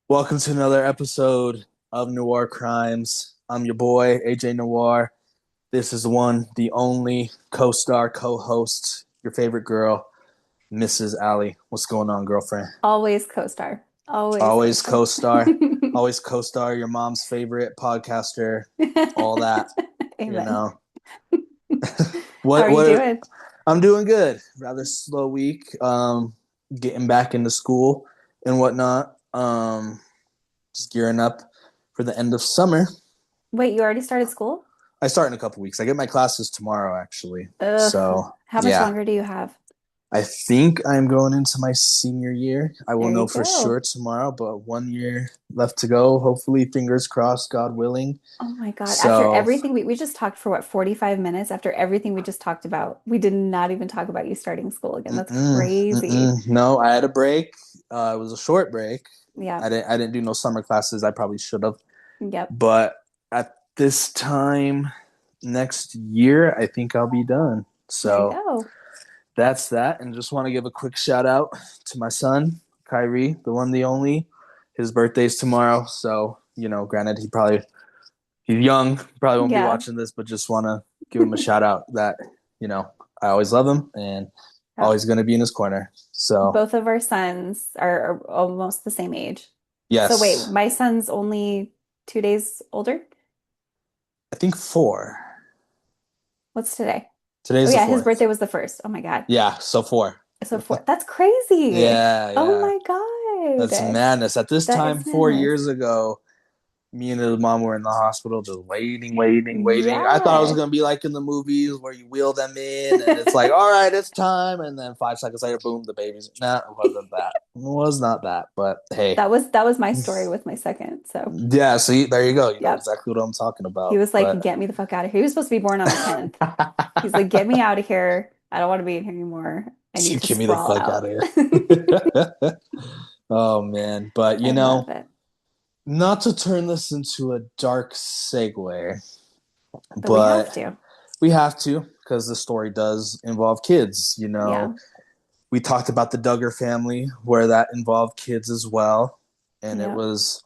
Welcome to another episode of Noir Crimes. I'm your boy, AJ Noir. This is the one, the only co-star, co-host, your favorite girl, Mrs. Allie. What's going on, girlfriend? Always co-star. Always Always AJ. co-star. Always co-star, your mom's favorite podcaster, all that, you Amen. know. How What are you what doing? I'm doing good. Rather slow week. Getting back into school and whatnot. Just gearing up for the end of summer. Wait, you already started school? I start in a couple weeks. I get my classes tomorrow, actually. Ugh. So How much yeah, longer do you have? I think I'm going into my senior year. I will There you know for go. sure tomorrow, but 1 year left to go. Hopefully, fingers crossed, God willing. Oh my God. After So everything we just talked for what, 45 minutes? After everything we just talked about, we did not even talk about you starting school again. That's crazy. no, I had a break. It was a short break. Yeah. I didn't do no summer classes. I probably should have, Yep. but at this time next year, I think I'll be done. There you So go. that's that. And just want to give a quick shout out to my son, Kyrie, the one, the only. His birthday's tomorrow. So, granted, he's young, probably won't be Yeah. watching this, but just want to give him a shout out that, you know, I always love him and Yep. always going to be in his corner. So, Both of our sons are almost the same age. So wait, yes, my son's only 2 days older? I think four. What's today? Oh Today's the yeah, his fourth. birthday was the first. Oh my God. Yeah, so four. So four. That's crazy. Yeah, Oh yeah. my That's God. madness. At this That time, is 4 years madness. ago, me and his mom were in the hospital just waiting. I thought it was Yeah. gonna be like in the movies where you wheel them in and it's like, all right, it's time, and then 5 seconds later, boom, the baby's. Nah, it wasn't that. It was not that. But hey, That was my story with my second. So yeah. See, there you go. You know yep. exactly what I'm talking He about. was like, But get me the fuck out of here. He was supposed to be born on the 10th. He's like, get me out of here. I don't want to be in here anymore. I need to give me the sprawl fuck out out. of here. Oh man, but I love it. not to turn this into a dark segue, But we have but to. we have to because the story does involve kids. Yeah. We talked about the Duggar family where that involved kids as well. And it Yep. was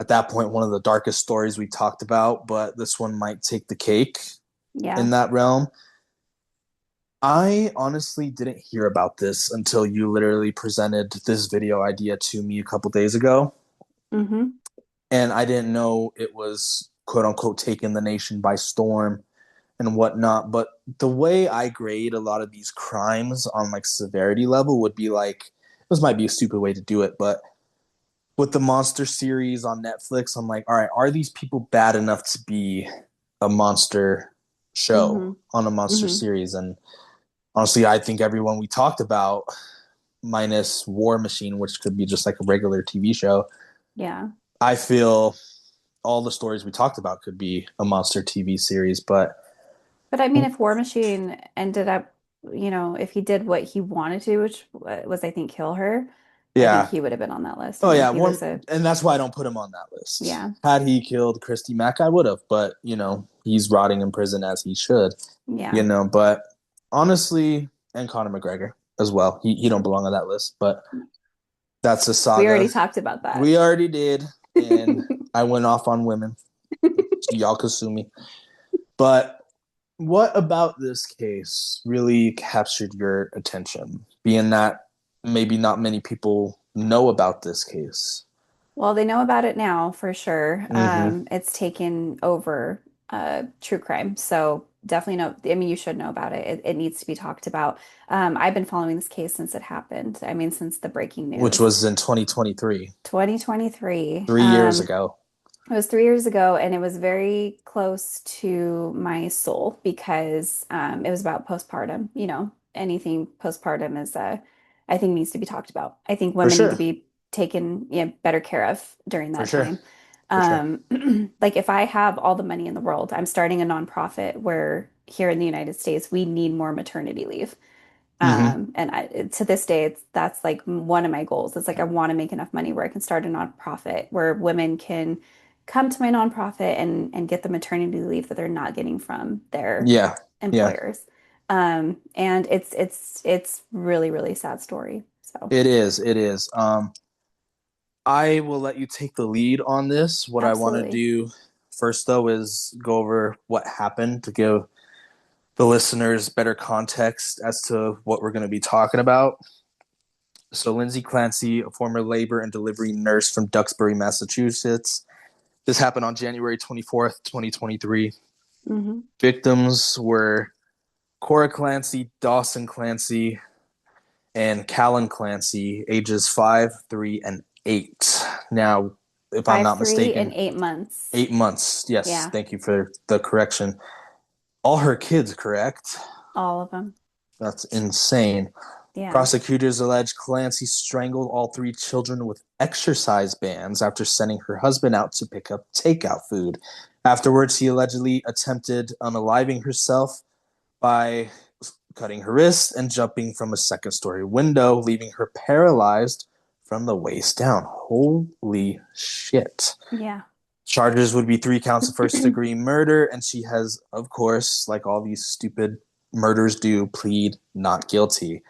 at that point one of the darkest stories we talked about, but this one might take the cake Yeah. in that realm. I honestly didn't hear about this until you literally presented this video idea to me a couple days ago. Mm-hmm. And I didn't know it was quote unquote taking the nation by storm and whatnot. But the way I grade a lot of these crimes on like severity level would be like, this might be a stupid way to do it, but with the monster series on Netflix, I'm like, all right, are these people bad enough to be a monster show Mm-hmm. on a monster Mm-hmm. series? And honestly, I think everyone we talked about, minus War Machine, which could be just like a regular TV show, Yeah. I feel all the stories we talked about could be a monster TV series. But But I mean, if War Machine ended up, if he did what he wanted to, which was, I think, kill her, I think yeah, he would have been on that list. I oh mean, yeah, he was a, and that's why I don't put him on that list. yeah, Had he killed Christy Mack, I would have, but he's rotting in prison as he should. yeah. But honestly, and Conor McGregor as well. He don't belong on that list, but that's a We saga already talked about that. we already did, and I went off on women. Y'all can sue me. But what about this case really captured your attention? Being that maybe not many people know about this case. Well, they know about it now for sure. Mm-hmm. It's taken over true crime. So definitely know. I mean, you should know about it. It needs to be talked about. I've been following this case since it happened. I mean, since the breaking Which news. was in 2023, 2023. 3 years ago. It was 3 years ago, and it was very close to my soul because it was about postpartum. Anything postpartum is, I think, needs to be talked about. I think For women need to sure. be taken, better care of during For that sure. time. For sure. Like if I have all the money in the world, I'm starting a nonprofit where here in the United States we need more maternity leave. Mm-hmm. And to this day, that's like one of my goals. It's like I want to make enough money where I can start a nonprofit where women can come to my nonprofit and get the maternity leave that they're not getting from their Yeah. Yeah. employers. And it's really, really sad story. So It is. It is. I will let you take the lead on this. What I want to Absolutely. do first, though, is go over what happened to give the listeners better context as to what we're going to be talking about. So, Lindsay Clancy, a former labor and delivery nurse from Duxbury, Massachusetts. This happened on January 24th, 2023. Hmm. Victims were Cora Clancy, Dawson Clancy, and Callan Clancy, ages 5, 3, and 8. Now, if I'm Five, not 3, and mistaken, 8 months. 8 months. Yes, Yeah, thank you for the correction. All her kids, correct? all of them. That's insane. Yeah. Prosecutors allege Clancy strangled all three children with exercise bands after sending her husband out to pick up takeout food. Afterwards, he allegedly attempted unaliving herself by cutting her wrist and jumping from a second story window, leaving her paralyzed from the waist down. Holy shit. Yeah. Charges would be 3 counts of first degree murder, and she has, of course, like all these stupid murders do, plead not guilty.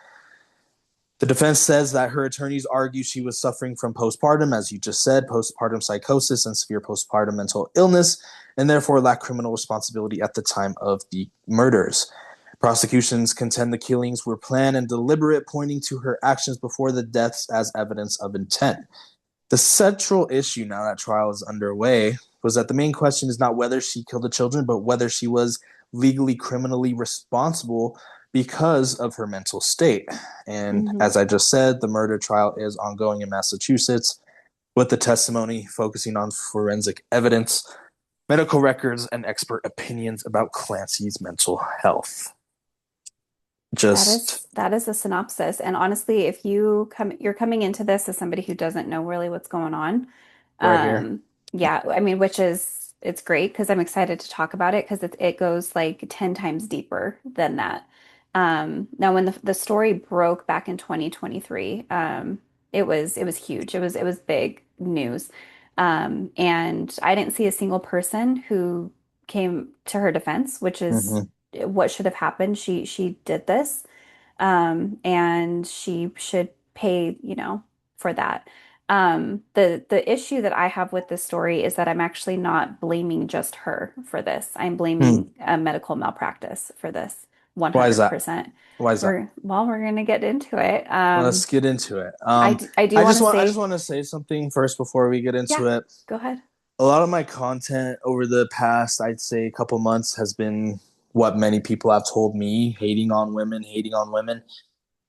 The defense says that her attorneys argue she was suffering from postpartum, as you just said, postpartum psychosis and severe postpartum mental illness, and therefore lacked criminal responsibility at the time of the murders. Prosecutions contend the killings were planned and deliberate, pointing to her actions before the deaths as evidence of intent. The central issue now that trial is underway was that the main question is not whether she killed the children, but whether she was legally criminally responsible because of her mental state. And Hmm. as I just said, the murder trial is ongoing in Massachusetts, with the testimony focusing on forensic evidence, medical records, and expert opinions about Clancy's mental health. That Just is that is a synopsis. And honestly, if you're coming into this as somebody who doesn't know really what's going on. right here. Yeah, I mean, which is it's great because I'm excited to talk about it because it goes like 10 times deeper than that. Now when the story broke back in 2023, it was huge. It was big news. And I didn't see a single person who came to her defense, which is Mm-hmm. what should have happened. She did this, and she should pay, for that. The issue that I have with this story is that I'm actually not blaming just her for this. I'm Hmm. blaming a medical malpractice for this Why is that? 100%. Why is that? We're gonna get into it. Let's get into it. I do want to I just say, want to say something first before we get yeah, into it. go ahead. A lot of my content over the past, I'd say, couple months has been what many people have told me: hating on women, hating on women.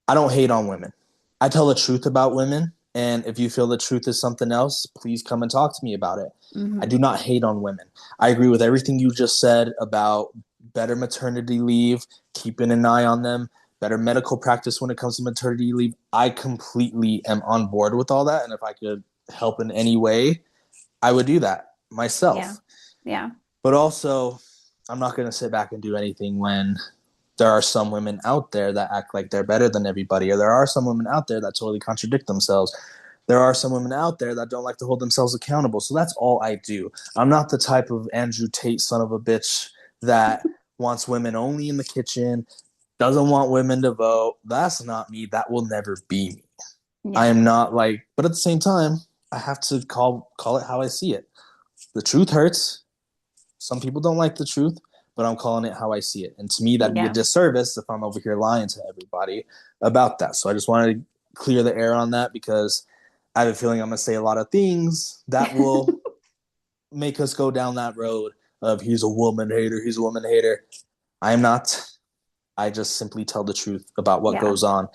I don't hate on women. I tell the truth about women, and if you feel the truth is something else, please come and talk to me about it. I Hmm. do not hate on women. I agree with everything you just said about better maternity leave, keeping an eye on them, better medical practice when it comes to maternity leave. I completely am on board with all that, and if I could help in any way, I would do that Yeah. myself. Yeah. But also, I'm not going to sit back and do anything when there are some women out there that act like they're better than everybody, or there are some women out there that totally contradict themselves. There are some women out there that don't like to hold themselves accountable. So that's all I do. I'm not the type of Andrew Tate son of a bitch that wants women only in the kitchen, doesn't want women to vote. That's not me. That will never be me. I Yeah. am not like, but at the same time, I have to call it how I see it. The truth hurts. Some people don't like the truth, but I'm calling it how I see it. And to me, that'd be a Yeah. disservice if I'm over here lying to everybody about that. So I just wanted to clear the air on that because I have a feeling I'm going to say a lot of things that will make us go down that road of he's a woman hater, he's a woman hater. I am not. I just simply tell the truth about what Yeah. goes on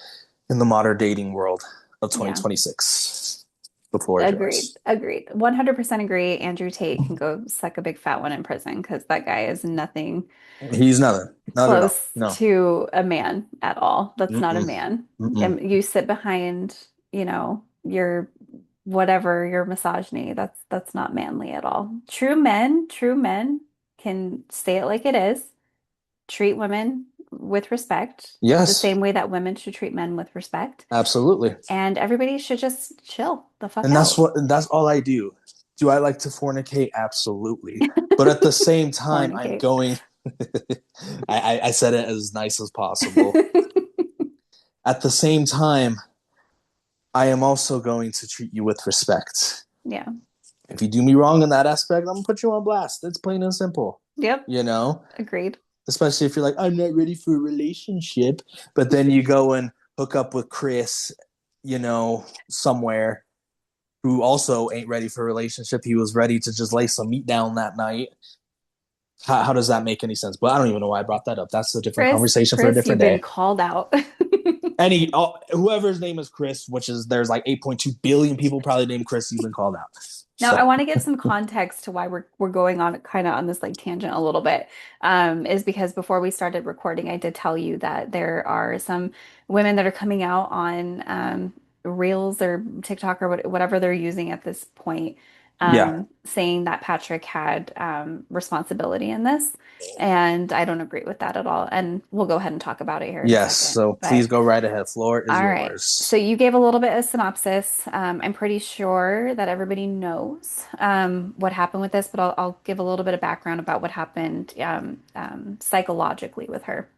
in the modern dating world of Yeah. 2026. The floor is Agreed. yours. Agreed. 100% agree. Andrew Tate can go suck a big fat one in prison because that guy is nothing He's nothing. Not at all. close No. to a man at all. That's not a Mm-mm. man. Mm-mm. And you sit behind, your whatever, your misogyny. That's not manly at all. True men can say it like it is, treat women with respect, the Yes, same way that women should treat men with respect. absolutely. And everybody should just chill the fuck And out. that's all I do. Do I like to fornicate? Absolutely. But at the same time, I'm Fornicate. going I said it as nice as possible. At the same time, I am also going to treat you with respect. Yeah. If you do me wrong in that aspect, I'm gonna put you on blast. It's plain and simple. Yep. You know, Agreed. especially if you're like, I'm not ready for a relationship, but then you go and hook up with Chris, somewhere who also ain't ready for a relationship. He was ready to just lay some meat down that night. How does that make any sense? But I don't even know why I brought that up. That's a different conversation for a Chris, you've different been day. called out. Whoever's name is Chris, which is there's like 8.2 billion people probably named Chris, you've been called out. Now, I So want to give some context to why we're going on kind of on this like tangent a little bit. Is because before we started recording, I did tell you that there are some women that are coming out on Reels or TikTok or whatever they're using at this point, yeah, saying that Patrick had responsibility in this, and I don't agree with that at all. And we'll go ahead and talk about it here in a yes. second. So But please go right ahead. Floor is all right. So yours. you gave a little bit of synopsis. I'm pretty sure that everybody knows what happened with this, but I'll give a little bit of background about what happened psychologically with her.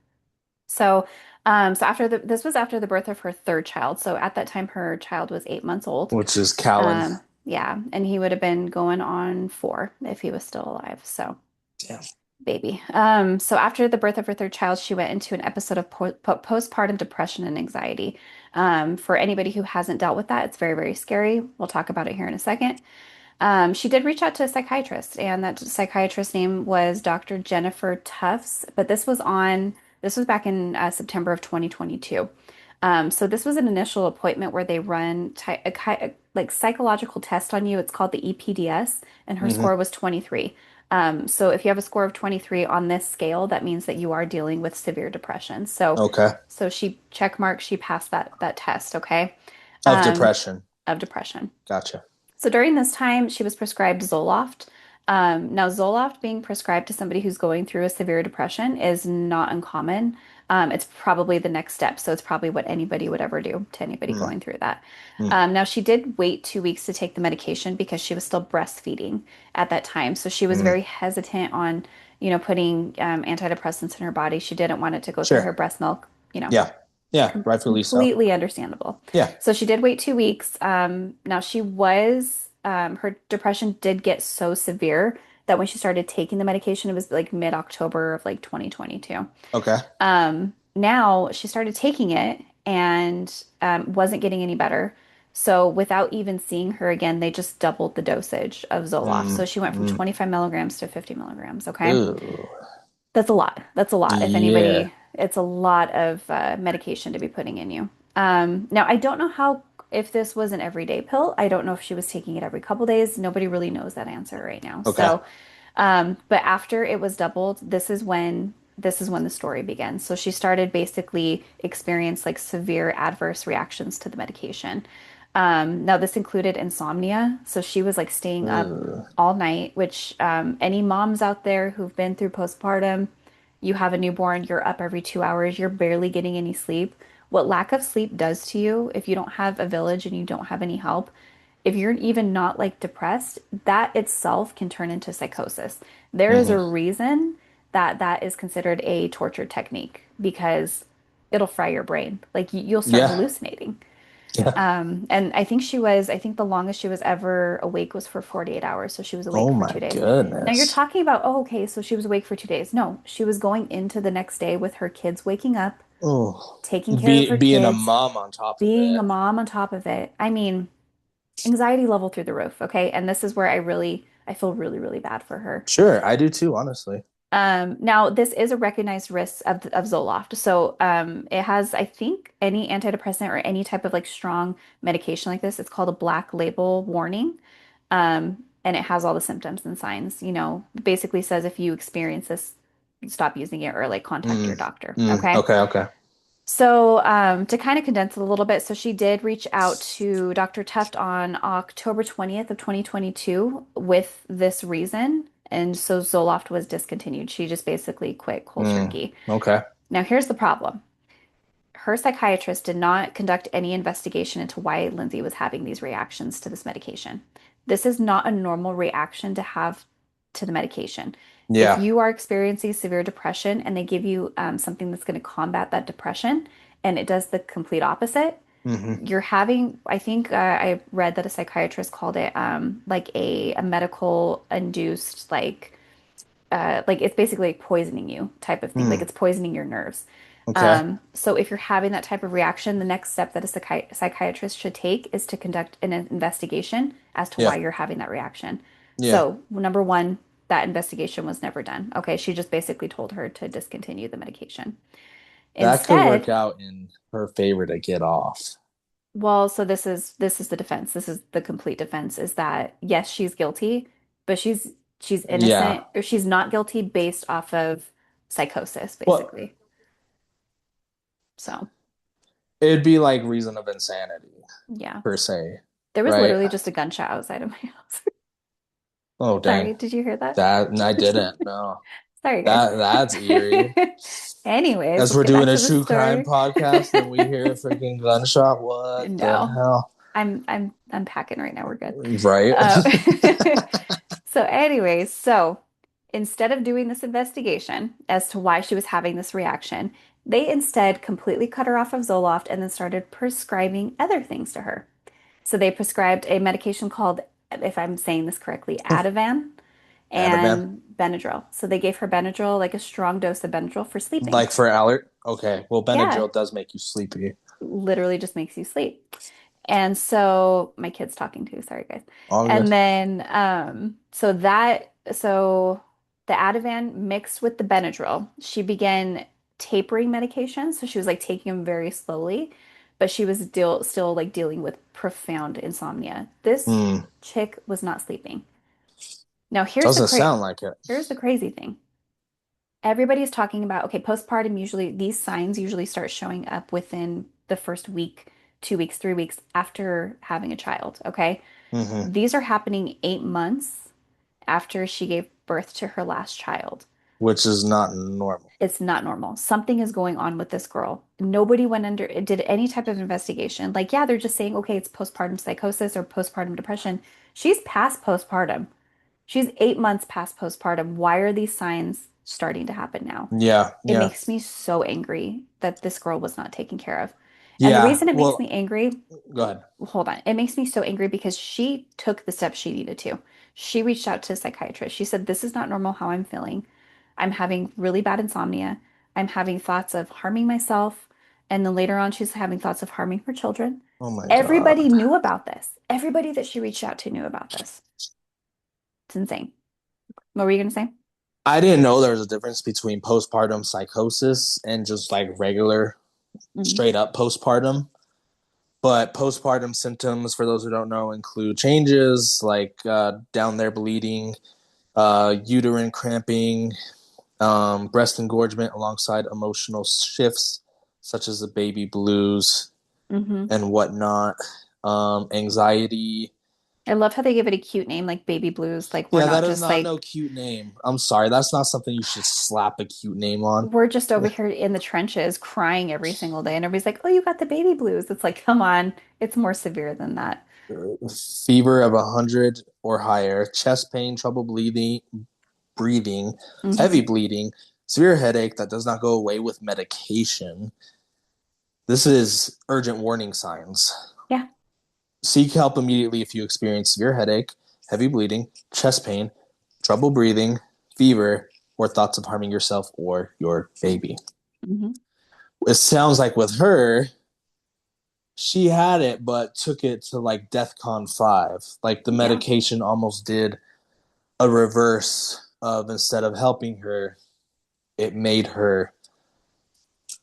So, so this was after the birth of her third child. So at that time, her child was 8 months old. Which is Callan. Yeah, and he would have been going on 4 if he was still alive. So Damn. baby. So after the birth of her third child, she went into an episode of postpartum depression and anxiety. For anybody who hasn't dealt with that, it's very, very scary. We'll talk about it here in a second. She did reach out to a psychiatrist, and that psychiatrist's name was Dr. Jennifer Tufts, but this was back in September of 2022. So this was an initial appointment where they run like psychological test on you. It's called the EPDS, and her Mm-hmm. score was 23. So if you have a score of 23 on this scale, that means that you are dealing with severe depression. So, Okay. so she check mark, she passed that test, okay, Of um, depression. of depression. Gotcha. So during this time, she was prescribed Zoloft. Now, Zoloft being prescribed to somebody who's going through a severe depression is not uncommon. It's probably the next step. So it's probably what anybody would ever do to anybody Mm, going through that. mm, Now, she did wait 2 weeks to take the medication because she was still breastfeeding at that time. So she was mm. very hesitant on, putting antidepressants in her body. She didn't want it to go through her Sure. breast milk, you know. Yeah. Yeah. Rightfully so. Completely understandable. Yeah. So she did wait 2 weeks. Now her depression did get so severe that when she started taking the medication, it was like mid-October of like 2022. Okay. Now she started taking it and wasn't getting any better. So without even seeing her again, they just doubled the dosage of Zoloft. Mm, So she went from mm. 25 milligrams to 50 milligrams. Okay. Ew. That's a lot. That's a lot. If Yeah. anybody, it's a lot of medication to be putting in you. Now, I don't know how, if this was an everyday pill. I don't know if she was taking it every couple days. Nobody really knows that answer right now. Okay. So, but after it was doubled, this is when the story begins. So she started basically experience like severe adverse reactions to the medication. Now this included insomnia, so she was like staying up Ugh. all night, which any moms out there who've been through postpartum, you have a newborn, you're up every 2 hours, you're barely getting any sleep. What lack of sleep does to you, if you don't have a village and you don't have any help, if you're even not like depressed, that itself can turn into psychosis. There is a Hmm. reason that that is considered a torture technique because it'll fry your brain. Like you'll start Yeah. hallucinating. Yeah. And I think the longest she was ever awake was for 48 hours. So she was Oh awake for my 2 days. Now you're goodness. talking about, oh, okay, so she was awake for 2 days. No, she was going into the next day with her kids waking up, Oh. taking care of her Being a kids, mom on top of being it. a mom on top of it. I mean, anxiety level through the roof, okay? And this is where I feel really, really bad for her. Sure, I do too, honestly. Now, this is a recognized risk of Zoloft. So, it has, I think, any antidepressant or any type of like strong medication like this, it's called a black label warning. And it has all the symptoms and signs, basically says if you experience this, stop using it or like contact Mm, your doctor. mm. Okay. Okay, okay. So, to kind of condense it a little bit, so she did reach out to Dr. Tuft on October 20th of 2022 with this reason. And so Zoloft was discontinued. She just basically quit cold Mm, turkey. okay. Now, here's the problem. Her psychiatrist did not conduct any investigation into why Lindsay was having these reactions to this medication. This is not a normal reaction to have to the medication. If Yeah. you are experiencing severe depression and they give you something that's going to combat that depression and it does the complete opposite, Hmm. You're having, I think I read that a psychiatrist called it like a medical induced like it's basically like poisoning you type of thing. Like Mm. it's poisoning your nerves. Okay. So if you're having that type of reaction, the next step that a psychiatrist should take is to conduct an investigation as to why Yeah. you're having that reaction. Yeah. So number one, that investigation was never done. Okay, she just basically told her to discontinue the medication. That could work Instead, out in her favor to get off. well, so this is the defense. This is the complete defense is that yes, she's guilty, but she's Yeah. innocent or she's not guilty based off of psychosis, Well, basically. So, it'd be like reason of insanity yeah. per se, There was right? literally just a gunshot outside of my house. Oh dang. Sorry, did you hear that? That I didn't. No. Sorry, guys. That's eerie. Anyways, As let's we're get doing back a to the true crime story. podcast and we hear a freaking gunshot. What the No, hell? I'm packing right now. We're good. Right? Uh, so, anyways, so instead of doing this investigation as to why she was having this reaction, they instead completely cut her off of Zoloft and then started prescribing other things to her. So they prescribed a medication called, if I'm saying this correctly, Ativan Ativan. and Benadryl. So they gave her Benadryl, like a strong dose of Benadryl for sleeping. Like for alert? Okay. Well, Yeah, Benadryl does make you sleepy. literally just makes you sleep. And so my kid's talking too, sorry guys. All And good. then so the Ativan mixed with the Benadryl, she began tapering medication. So she was like taking them very slowly, but she was still like dealing with profound insomnia. This Hmm. chick was not sleeping. Now Doesn't sound like it. here's the crazy thing. Everybody's talking about, okay, postpartum usually, these signs usually start showing up within the first week, 2 weeks, 3 weeks after having a child. Okay. Hmm. These are happening 8 months after she gave birth to her last child. Which is not normal. It's not normal. Something is going on with this girl. Nobody went under, did any type of investigation. Like, yeah, they're just saying, okay, it's postpartum psychosis or postpartum depression. She's past postpartum. She's 8 months past postpartum. Why are these signs starting to happen now? Yeah. It Yeah. makes me so angry that this girl was not taken care of. And the Yeah. reason it makes me Well, angry, go ahead. hold on, it makes me so angry because she took the steps she needed to. She reached out to a psychiatrist. She said, this is not normal how I'm feeling. I'm having really bad insomnia. I'm having thoughts of harming myself. And then later on, she's having thoughts of harming her children. Oh my Everybody God. knew about this. Everybody that she reached out to knew about this. It's insane. What were you going to say? I didn't know there was a difference between postpartum psychosis and just like regular, Mhm. straight up postpartum. But postpartum symptoms, for those who don't know, include changes like down there bleeding, uterine cramping, breast engorgement, alongside emotional shifts such as the baby blues Hmm. and whatnot, anxiety. I love how they give it a cute name like baby blues. Like we're Yeah, not that is just not no like cute name. I'm sorry, that's not something you should slap a cute name on. we're just over here in the trenches crying every single day and everybody's like, "Oh, you got the baby blues." It's like, "Come on. It's more severe than that." Fever of 100 or higher, chest pain, trouble breathing, heavy Hmm. bleeding, severe headache that does not go away with medication. This is urgent warning signs. Yeah. Seek help immediately if you experience severe headache, heavy bleeding, chest pain, trouble breathing, fever, or thoughts of harming yourself or your baby. Hmm. It sounds like with her, she had it but took it to like DEFCON 5. Like the Yeah. medication almost did a reverse of, instead of helping her, it made her,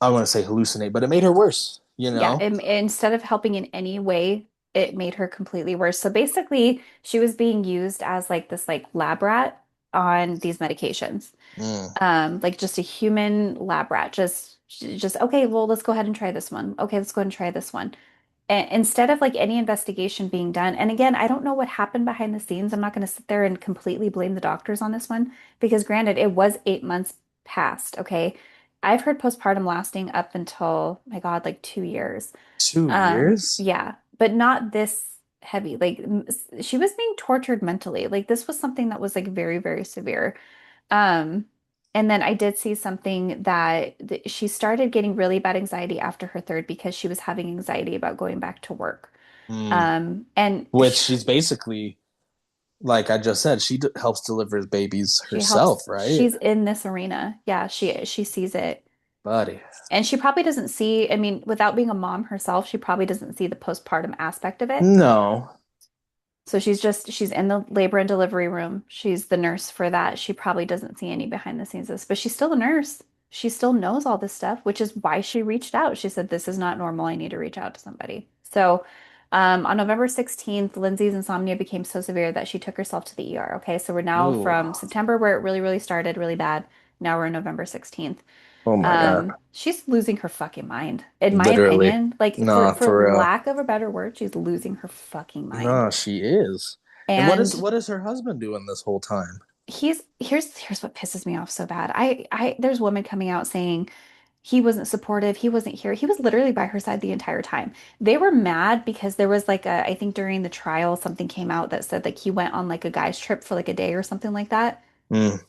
I want to say hallucinate, but it made her worse, you Yeah. know? Instead of helping in any way, it made her completely worse. So basically, she was being used as like this like lab rat on these medications. Mm. Like just a human lab rat. Just okay, well, let's go ahead and try this one. Okay, let's go ahead and try this one. Instead of like any investigation being done, and again, I don't know what happened behind the scenes. I'm not going to sit there and completely blame the doctors on this one because granted, it was 8 months past, okay? I've heard postpartum lasting up until, my God, like 2 years. 2 years? Yeah, but not this heavy. Like she was being tortured mentally. Like this was something that was like very, very severe. Um, And then I did see something that she started getting really bad anxiety after her third because she was having anxiety about going back to work. Mm. And Which she's basically, like I just said, helps deliver babies she herself, helps, right? she's in this arena. Yeah, she sees it. Buddy. And she probably doesn't see, I mean, without being a mom herself, she probably doesn't see the postpartum aspect of it. No. So she's in the labor and delivery room. She's the nurse for that. She probably doesn't see any behind the scenes of this, but she's still a nurse. She still knows all this stuff, which is why she reached out. She said, "This is not normal. I need to reach out to somebody." So, on November 16th, Lindsay's insomnia became so severe that she took herself to the ER. Okay, so we're now Ooh. from September, where it really, really started really bad. Now we're in November 16th. Oh my God. She's losing her fucking mind. In my Literally. opinion, like Nah, for for real. lack of a better word, she's losing her fucking mind. No, she is. And And what is her husband doing this whole time? here's what pisses me off so bad. I there's women coming out saying he wasn't supportive, he wasn't here. He was literally by her side the entire time. They were mad because there was like a I think during the trial something came out that said like he went on like a guy's trip for like a day or something like that. Mm,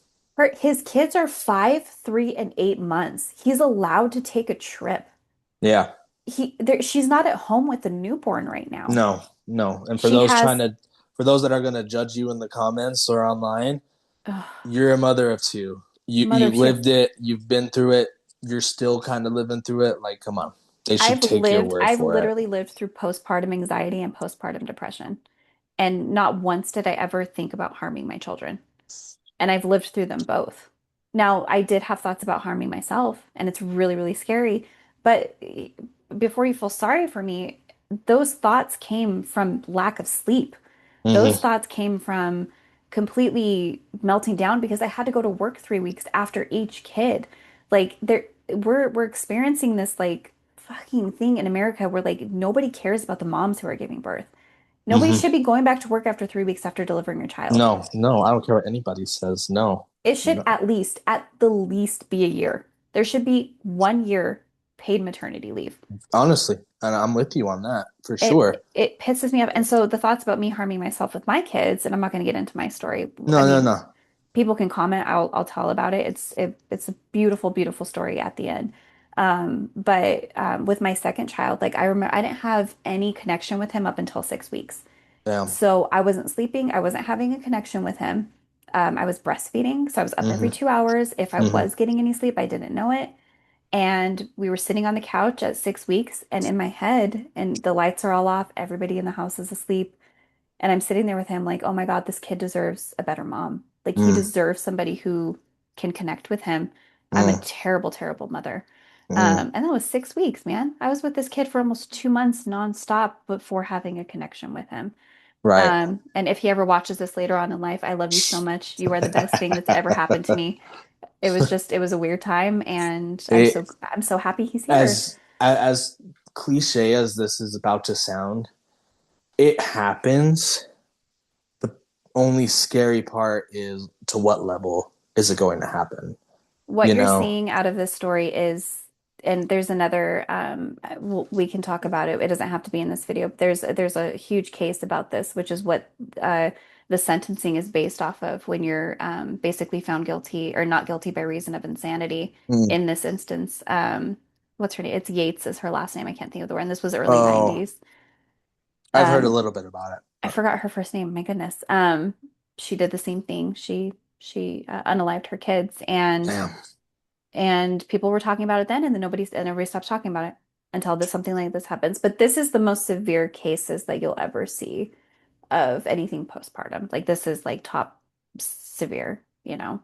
His kids are 5, 3, and 8 months. He's allowed to take a trip. yeah. She's not at home with the newborn right now. No, no. And She has for those that are gonna judge you in the comments or online, ugh, you're a mother of two. mother You of two. lived it, you've been through it, you're still kind of living through it. Like, come on. They should take your word I've for it. literally lived through postpartum anxiety and postpartum depression. And not once did I ever think about harming my children. And I've lived through them both. Now, I did have thoughts about harming myself, and it's really, really scary. But before you feel sorry for me, those thoughts came from lack of sleep. Those Hmm. thoughts came from completely melting down because I had to go to work 3 weeks after each kid. Like we're experiencing this like fucking thing in America where like nobody cares about the moms who are giving birth. Nobody Hmm. should be going back to work after 3 weeks after delivering your child. No, no, I don't care what anybody says. No. It should No. at the least be a year. There should be 1 year paid maternity leave. Honestly, and I'm with you on that for sure. It pisses me off. And so the thoughts about me harming myself with my kids, and I'm not going to get into my story. I No, no, mean, no. people can comment. I'll tell about it. It's a beautiful, beautiful story at the end. But with my second child, like I remember, I didn't have any connection with him up until 6 weeks. Damn. So I wasn't sleeping. I wasn't having a connection with him. I was breastfeeding, so I was up every Hmm. 2 hours. If I Hmm. was getting any sleep, I didn't know it. And we were sitting on the couch at 6 weeks, and in my head, and the lights are all off, everybody in the house is asleep. And I'm sitting there with him, like, oh my God, this kid deserves a better mom. Like, he Mm, deserves somebody who can connect with him. I'm a mm, terrible, terrible mother. mm. And that was 6 weeks, man. I was with this kid for almost 2 months nonstop before having a connection with him. Right. And if he ever watches this later on in life, I love you so much. You are the best thing that's ever happened to me. It was a weird time, and It I'm so happy he's here. as cliche as this is about to sound, it happens. The only scary part is to what level is it going to happen? What You you're know? seeing out of this story is, and there's another, we can talk about it. It doesn't have to be in this video. There's a huge case about this, which is what the sentencing is based off of when you're basically found guilty or not guilty by reason of insanity. Mm. In this instance, what's her name? It's Yates is her last name. I can't think of the word. And this was early Oh, 90s. I've heard a Um, little bit about it. I forgot her first name. My goodness. She did the same thing. She unalived her kids, Damn. and people were talking about it then, and then everybody stops talking about it until this something like this happens. But this is the most severe cases that you'll ever see of anything postpartum. Like this is like top severe, you know.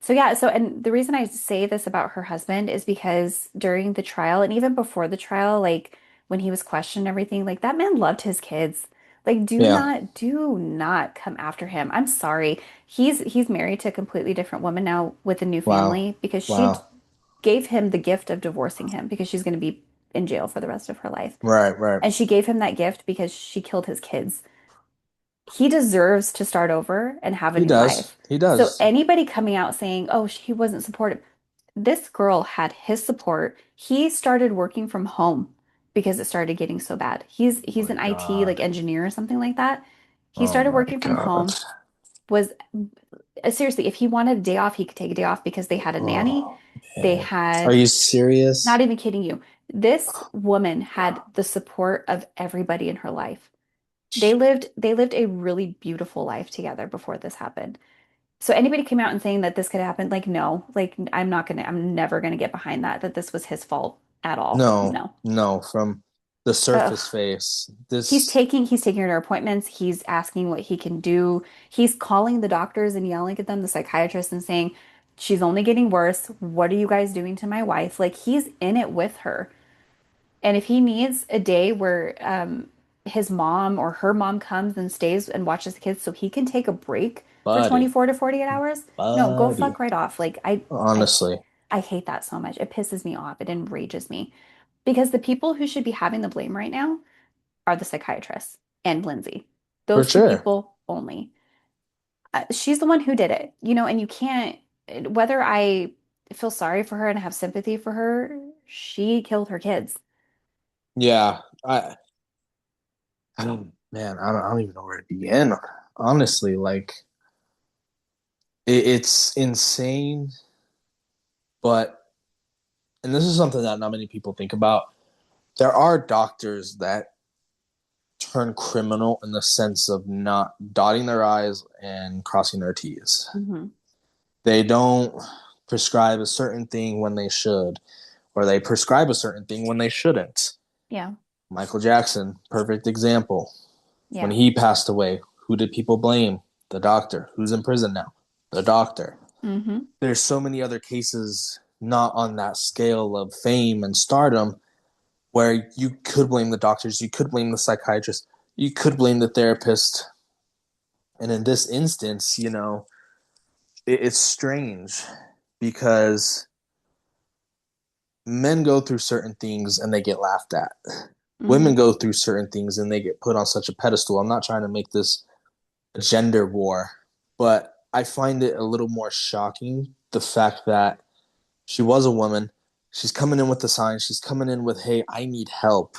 So yeah, so and the reason I say this about her husband is because during the trial and even before the trial, like when he was questioned and everything, like that man loved his kids. Like Yeah. do not come after him. I'm sorry. He's married to a completely different woman now with a new Wow. family because she Wow. gave him the gift of divorcing him because she's going to be in jail for the rest of her life. Right, right. And she gave him that gift because she killed his kids. He deserves to start over and have a He new does. life. He So does. anybody coming out saying, "Oh, he wasn't supportive." This girl had his support. He started working from home because it started getting so bad. Oh He's my an IT like God. engineer or something like that. He Oh started my working from God. home, was seriously, if he wanted a day off, he could take a day off because they had a nanny. Oh They man. Are had, you not serious? even kidding you, this woman had the support of everybody in her life. They lived a really beautiful life together before this happened. So anybody came out and saying that this could happen, like no, like I'm never gonna get behind that this was his fault at all. No, No. no, from the Ugh. surface face. He's This, taking he's taking her to appointments. He's asking what he can do. He's calling the doctors and yelling at them, the psychiatrist, and saying, "She's only getting worse. What are you guys doing to my wife?" Like he's in it with her. And if he needs a day where his mom or her mom comes and stays and watches the kids so he can take a break for buddy, 24 to 48 hours, no, go buddy. fuck right off. Like I Honestly, I hate that so much. It pisses me off. It enrages me. Because the people who should be having the blame right now are the psychiatrists and Lindsay. for Those two sure. people only. She's the one who did it, and you can't, whether I feel sorry for her and have sympathy for her, she killed her kids. Yeah, I don't, man, I don't even know where to begin. Honestly, like it's insane, but and this is something that not many people think about. There are doctors that turn criminal in the sense of not dotting their I's and crossing their T's. Hmm. They don't prescribe a certain thing when they should, or they prescribe a certain thing when they shouldn't. Yeah. Michael Jackson, perfect example. When Yeah. he passed away, who did people blame? The doctor. Who's in prison now? The doctor. Hmm. There's so many other cases not on that scale of fame and stardom where you could blame the doctors, you could blame the psychiatrist, you could blame the therapist. And in this instance, it's strange because men go through certain things and they get laughed at. Women Hmm. go through certain things and they get put on such a pedestal. I'm not trying to make this a gender war, but I find it a little more shocking the fact that she was a woman. She's coming in with the signs. She's coming in with, hey, I need help.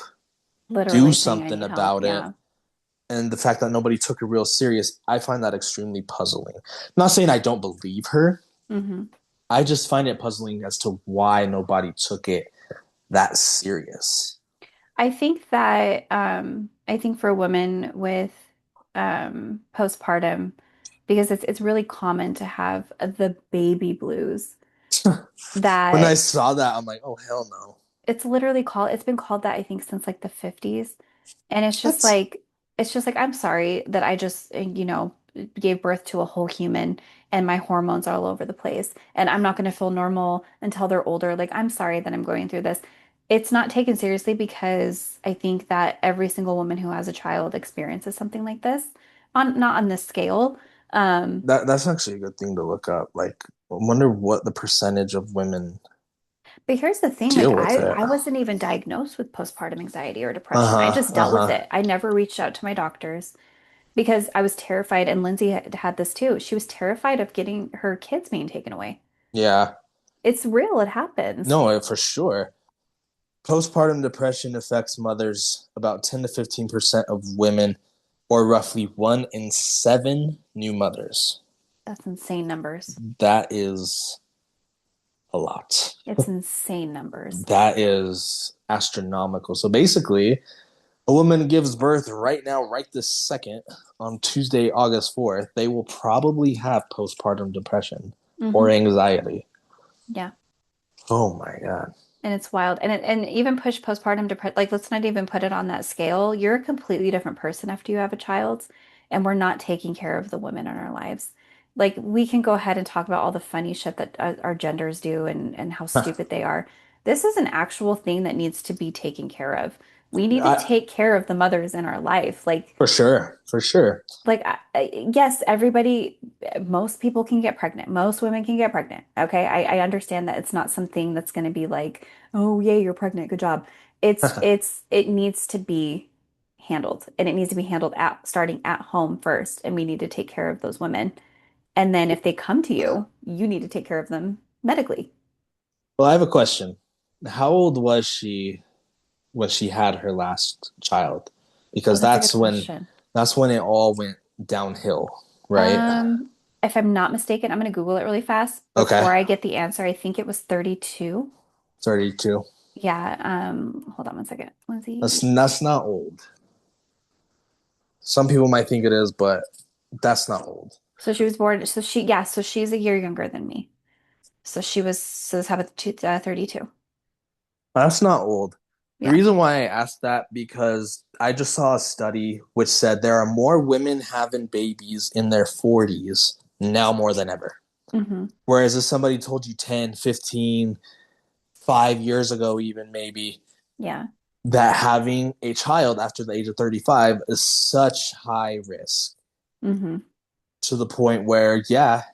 Do Literally saying I something need help. about it. Yeah. And the fact that nobody took her real serious, I find that extremely puzzling. I'm not saying I don't believe her. Hmm. I just find it puzzling as to why nobody took it that serious. I think for women with postpartum, because it's really common to have the baby blues When I that saw that, I'm like, oh, hell no. it's been called that I think since like the 50s. And What? it's just like I'm sorry that I just gave birth to a whole human and my hormones are all over the place and I'm not going to feel normal until they're older. Like I'm sorry that I'm going through this. It's not taken seriously because I think that every single woman who has a child experiences something like this on not on this scale. Um, That's actually a good thing to look up. Like, I wonder what the percentage of women but here's the thing, like deal with it. I wasn't even diagnosed with postpartum anxiety or Uh depression. I huh. just Uh dealt with huh. it. I never reached out to my doctors because I was terrified, and Lindsay had this too. She was terrified of getting her kids being taken away. Yeah. It's real, it happens. No, for sure. Postpartum depression affects mothers, about 10 to 15% of women, or roughly 1 in 7 new mothers. That's insane numbers. That is a lot. It's insane numbers. That is astronomical. So basically, a woman gives birth right now, right this second, on Tuesday, August 4th, they will probably have postpartum depression or Hmm. anxiety. Yeah. Oh my God. And it's wild. And even push postpartum depression, like let's not even put it on that scale. You're a completely different person after you have a child, and we're not taking care of the women in our lives. Like we can go ahead and talk about all the funny shit that our genders do and how stupid they are. This is an actual thing that needs to be taken care of. We need to I, take care of the mothers in our life. for sure. For sure. Yes, everybody, most people can get pregnant. Most women can get pregnant. Okay. I understand that it's not something that's going to be like, oh, yay, you're pregnant. Good job. It needs to be handled and it needs to be handled starting at home first. And we need to take care of those women. And then if they come to you, you need to take care of them medically. Well, I have a question. How old was she when she had her last child? Oh, Because that's a good question. that's when it all went downhill, right? Um, if I'm not mistaken, I'm going to Google it really fast Okay. before I get the answer. I think it was 32. 32. Yeah. Hold on one second. That's Lindsay. that's not old. Some people might think it is, but that's not old. So she was born. So she's a year younger than me. So this happened to 32. That's not old. The Yeah. reason why I asked that because I just saw a study which said there are more women having babies in their 40s now more than ever. Hmm. Whereas if somebody told you 10, 15, 5 years ago, even maybe, Yeah. that having a child after the age of 35 is such high risk Hmm. to the point where, yeah,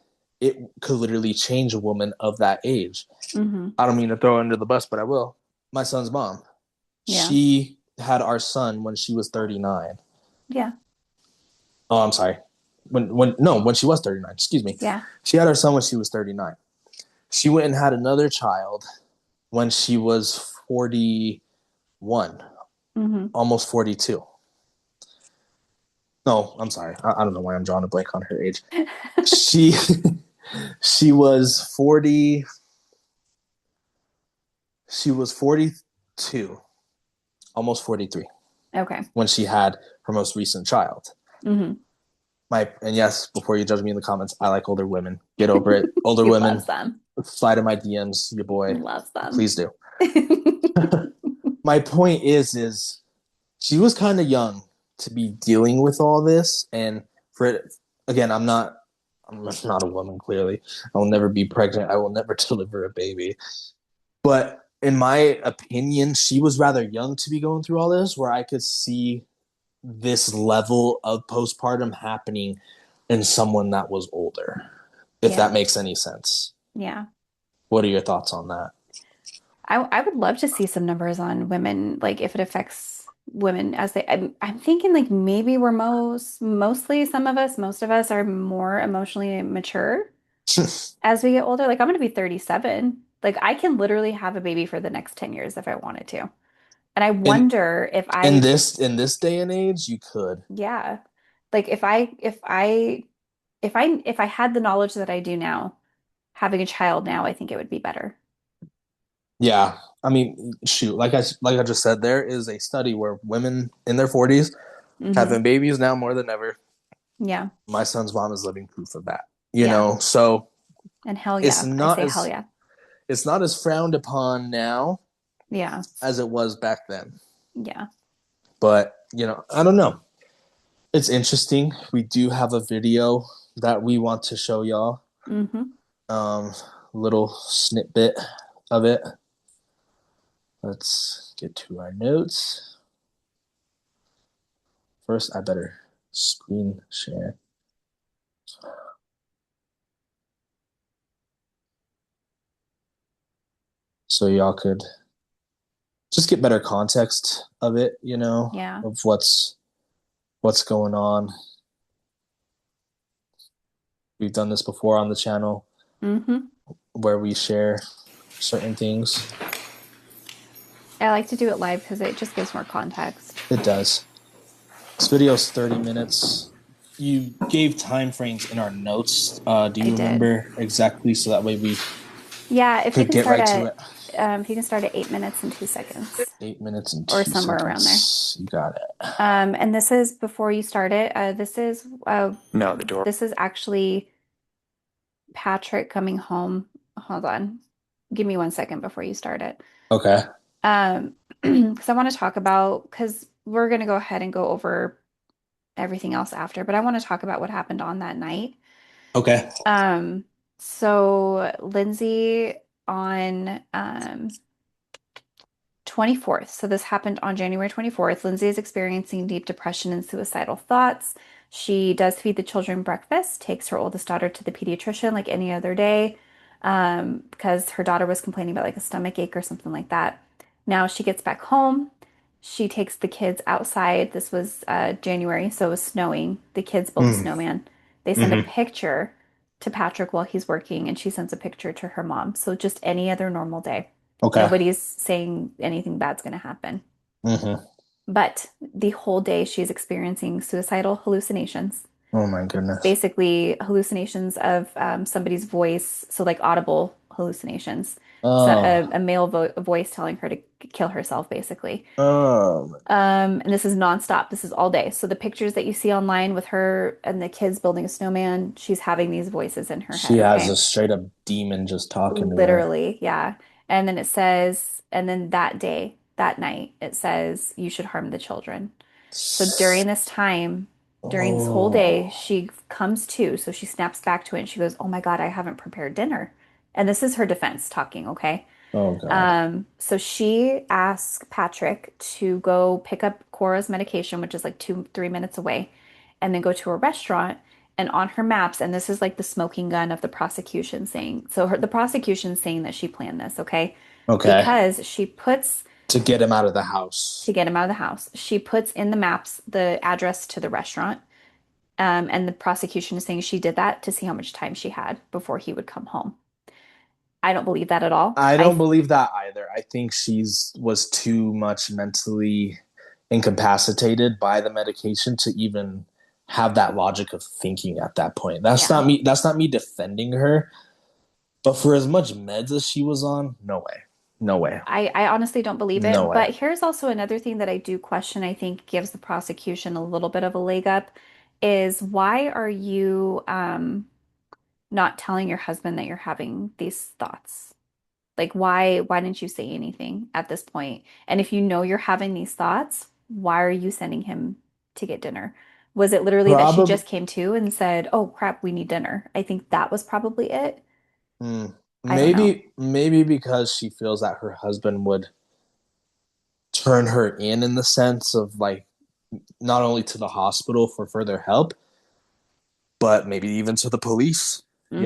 it could literally change a woman of that age. Hmm. I don't mean to throw her under the bus, but I will. My son's mom, Yeah. she had our son when she was 39. Yeah. Oh, I'm sorry. When she was 39, excuse me. Yeah. She had our son when she was 39. She went and had another child when she was 41, Hmm. almost 42. No, I'm sorry. I don't know why I'm drawing a blank on her age. She she was 40, she was 42, almost 43 Okay. when she had her most recent child. Hmm. And yes, before you judge me in the comments, I like older women. Get over it. Older He women, loves them. slide in my DMs, your He boy. loves them. Please do. My point is she was kind of young to be dealing with all this, and for it again, I'm not a woman. Clearly, I will never be pregnant. I will never deliver a baby. But in my opinion, she was rather young to be going through all this, where I could see this level of postpartum happening in someone that was older, if that Yeah. makes any sense. Yeah. What are your thoughts on that? I would love to see some numbers on women, like if it affects women as I'm thinking like maybe we're mostly most of us are more emotionally mature as we get older. Like I'm going to be 37. Like I can literally have a baby for the next 10 years if I wanted to. And I in wonder if in this day and age, you could. yeah, like if I had the knowledge that I do now, having a child now, I think it would be better. Yeah, I mean, shoot, like I just said, there is a study where women in their 40s Hmm. having babies now more than ever. Yeah. My son's mom is living proof of that. Yeah. So And hell it's yeah. I not say hell as yeah. it's not as frowned upon now Yeah. as it was back then. Yeah. But I don't know. It's interesting. We do have a video that we want to show y'all. Hmm. Um, little snippet of it. Let's get to our notes. First, I better screen share so y'all could just get better context of it, Yeah. of what's going on. We've done this before on the channel Hmm. where we share certain things. I like to do it live because it just gives more context. It does. This video is 30 minutes. You gave time frames in our notes. Do I you did. remember exactly? So that way we Yeah, could get right to it. if you can start at 8 minutes and 2 seconds 8 minutes and or two somewhere around there. seconds. You got it. And this is before you start it. No, the door. This is actually Patrick coming home. Hold on. Give me 1 second before you start it. Okay. Because I want to talk about, because we're going to go ahead and go over everything else after, but I want to talk about what happened on that night. Okay. Um, so Lindsay on 24th. So this happened on January 24th. Lindsay is experiencing deep depression and suicidal thoughts. She does feed the children breakfast, takes her oldest daughter to the pediatrician like any other day, because her daughter was complaining about like a stomach ache or something like that. Now she gets back home. She takes the kids outside. This was January, so it was snowing. The kids built a Mm. snowman. They send a Mm-hmm. picture to Patrick while he's working, and she sends a picture to her mom. So just any other normal day. Okay. Nobody's saying anything bad's going to happen. Mm-hmm. But the whole day she's experiencing suicidal hallucinations. Oh my goodness. Basically hallucinations of somebody's voice, so like audible hallucinations. So Oh, a male voice telling her to kill herself, basically. oh, And this is nonstop. This is all day. So the pictures that you see online with her and the kids building a snowman, she's having these voices in her she head, has a okay? straight up demon just talking to her. Literally, yeah. And then it says, and then that day, that night, it says you should harm the children. So during this time, during this whole day, Oh, she comes to, so she snaps back to it and she goes, "Oh my God, I haven't prepared dinner." And this is her defense talking, okay? oh God. So she asks Patrick to go pick up Cora's medication, which is like 3 minutes away, and then go to a restaurant. And on her maps, and this is like the smoking gun of the prosecution saying, so the prosecution saying that she planned this, okay? Okay. Because she puts To get him out of the to house. get him out of the house. She puts in the maps the address to the restaurant. And the prosecution is saying she did that to see how much time she had before he would come home. I don't believe that at all. I don't believe that either. I think she's was too much mentally incapacitated by the medication to even have that logic of thinking at that point. That's Yeah. not me. That's not me defending her. But for as much meds as she was on, no way. No way. I honestly don't believe No it. way. But here's also another thing that I do question, I think gives the prosecution a little bit of a leg up, is why are you not telling your husband that you're having these thoughts? Like why didn't you say anything at this point? And if you know you're having these thoughts, why are you sending him to get dinner? Was it literally that she Probably just came to and said, "Oh crap, we need dinner"? I think that was probably it. I don't know. maybe because she feels that her husband would turn her in the sense of like not only to the hospital for further help, but maybe even to the police, Hmm.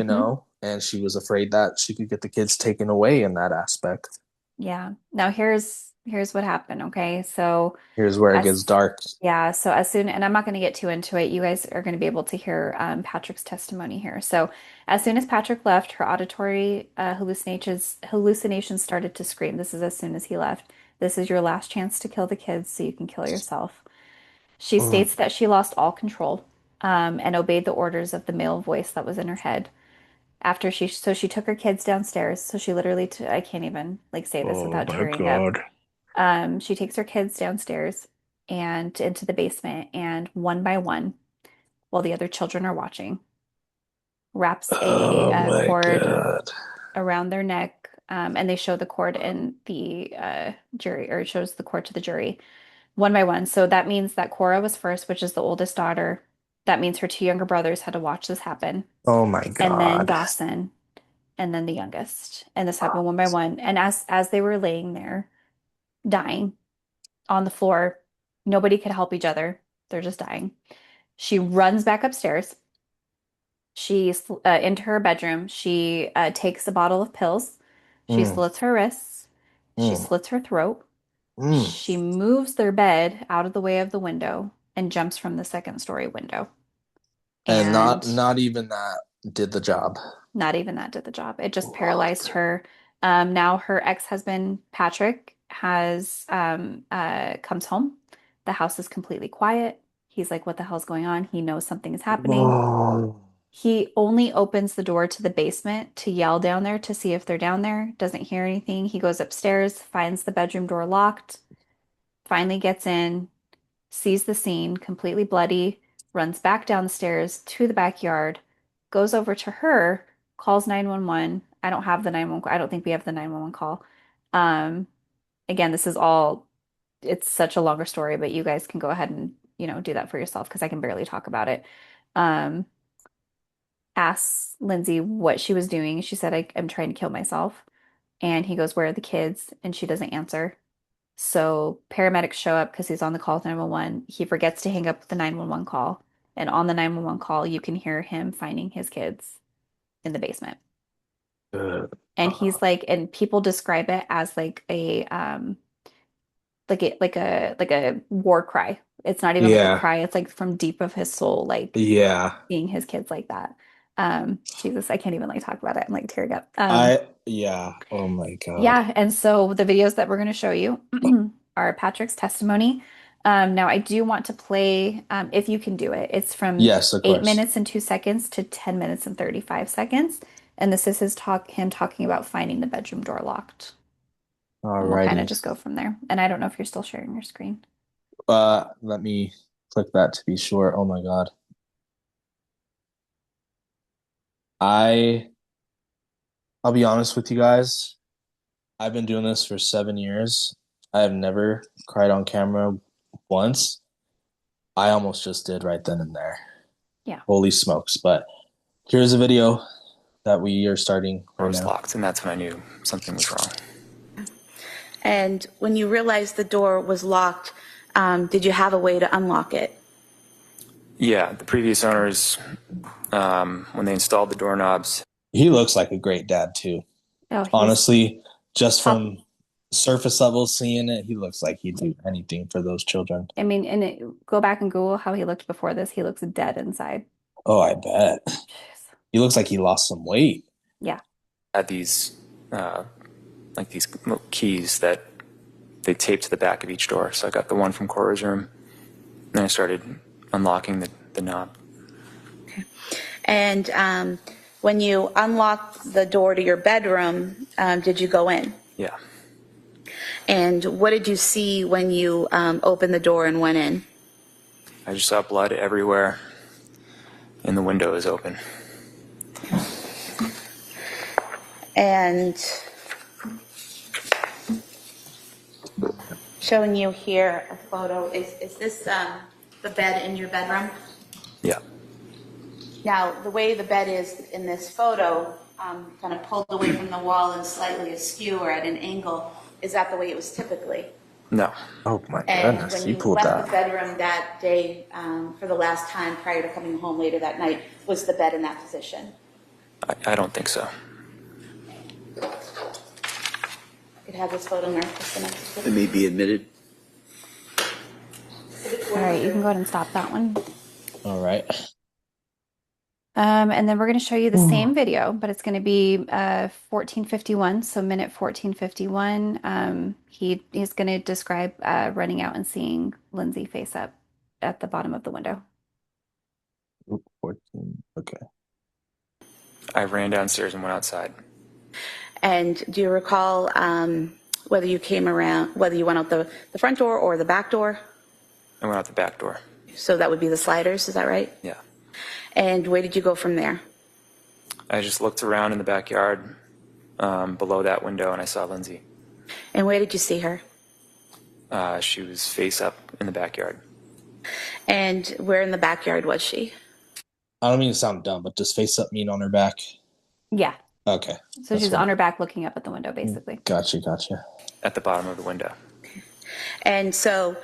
and she was afraid that she could get the kids taken away in that aspect. Yeah. Now here's what happened, okay? So Here's where it gets as dark. yeah, so as soon and I'm not going to get too into it. You guys are going to be able to hear Patrick's testimony here. So as soon as Patrick left, her auditory hallucinations started to scream. This is as soon as he left. This is your last chance to kill the kids so you can kill yourself. She Mm, states that she lost all control and obeyed the orders of the male voice that was in her head. After she took her kids downstairs. So she literally, I can't even like say this oh without my tearing up. God. She takes her kids downstairs and into the basement, and one by one, while the other children are watching, wraps Oh a my cord God. around their neck, and they show the cord in the jury, or it shows the cord to the jury one by one. So that means that Cora was first, which is the oldest daughter. That means her two younger brothers had to watch this happen, Oh my and then God. Dawson, and then the youngest. And this happened one by one. And as they were laying there dying on the floor, nobody could help each other. They're just dying. She runs back upstairs. She's into her bedroom. She takes a bottle of pills. She Mm, slits her wrists. She mm, slits her throat. mm. She moves their bed out of the way of the window and jumps from the second story window. And And not even that did the job. not even that did the job. It just paralyzed her. Now her ex-husband Patrick has comes home. The house is completely quiet. He's like, "What the hell's going on?" He knows something is happening. Oh, He only opens the door to the basement to yell down there to see if they're down there. Doesn't hear anything. He goes upstairs, finds the bedroom door locked, finally gets in, sees the scene completely bloody, runs back down the stairs to the backyard, goes over to her, calls 911. I don't have the 911. I don't think we have the 911 call. Um, Again, this is all, it's such a longer story, but you guys can go ahead and, do that for yourself because I can barely talk about it. Um, Asks Lindsay what she was doing. She said, I'm trying to kill myself. And he goes, "Where are the kids?" And she doesn't answer. So paramedics show up because he's on the call with 911. He forgets to hang up the 911 call. And on the 911 call, you can hear him finding his kids in the basement. good. And he's like, and people describe it as like a war cry. It's not even like a Yeah. cry, it's like from deep of his soul, like Yeah. seeing his kids like that. Jesus, I can't even like talk about it. I'm like tearing up. Yeah. Oh my God. Yeah, and so the videos that we're going to show you are Patrick's testimony. Now I do want to play, if you can do it. It's from Yes, of 8 course. minutes and 2 seconds to 10 minutes and 35 seconds. And this is him talking about finding the bedroom door locked. And we'll kind of Alrighty. just go from there. And I don't know if you're still sharing your screen. Let me click that to be sure. Oh my God. I I'll be honest with you guys. I've been doing this for 7 years. I have never cried on camera once. I almost just did right then and there. Yeah. Holy smokes. But here's a video that we are starting Door right was now. locked, and that's when I knew something was wrong. And when you realized the door was locked, did you have a way to unlock it? Yeah, the previous owners, when they installed the doorknobs, He looks like a great dad too. Oh, he's Honestly, just top. from surface level seeing it, he looks like he'd do anything for those children. I mean, go back and Google how he looked before this. He looks dead inside. Oh, I bet. Jeez. He looks like he lost some weight. Yeah. had these uh, like these little keys that they taped to the back of each door. So I got the one from Cora's room, and I started unlocking the knob. And when you unlocked the door to your bedroom, did you go in? Yeah, And what did you see when you opened the door and went in? I just saw blood everywhere, and the window is open. And showing you here a photo, is this the bed in your bedroom? Yeah, Now, the way the bed is in this photo, kind of pulled away from the wall and slightly askew or at an angle, is that the way it was typically? no, Oh my And goodness, when he you pulled left that. the bedroom that day for the last time prior to coming home later that night, was the bed in that position? I don't think so. It had this photo marked just the next It to it. may be admitted. All right, you can go ahead and stop that one. All right. And then we're going to show you the same video, but it's going to be 14:51, so minute 14:51. He's going to describe running out and seeing Lindsay face up at the bottom of the window. 14. Okay. I ran downstairs and went outside. And do you recall whether you came around, whether you went out the front door or the back door? I went out the back door. So that would be the sliders, is that right? Yeah, And where did you go from there? I just looked around in the backyard below that window, and I saw Lindsay. And where did you see her? She was face up in the backyard. And where in the backyard was she? I don't mean to sound dumb, but does face up mean on her back? Yeah. Okay. So That's she's what- on her back looking up at the window, basically. Gotcha, gotcha. At the bottom of the window. And so,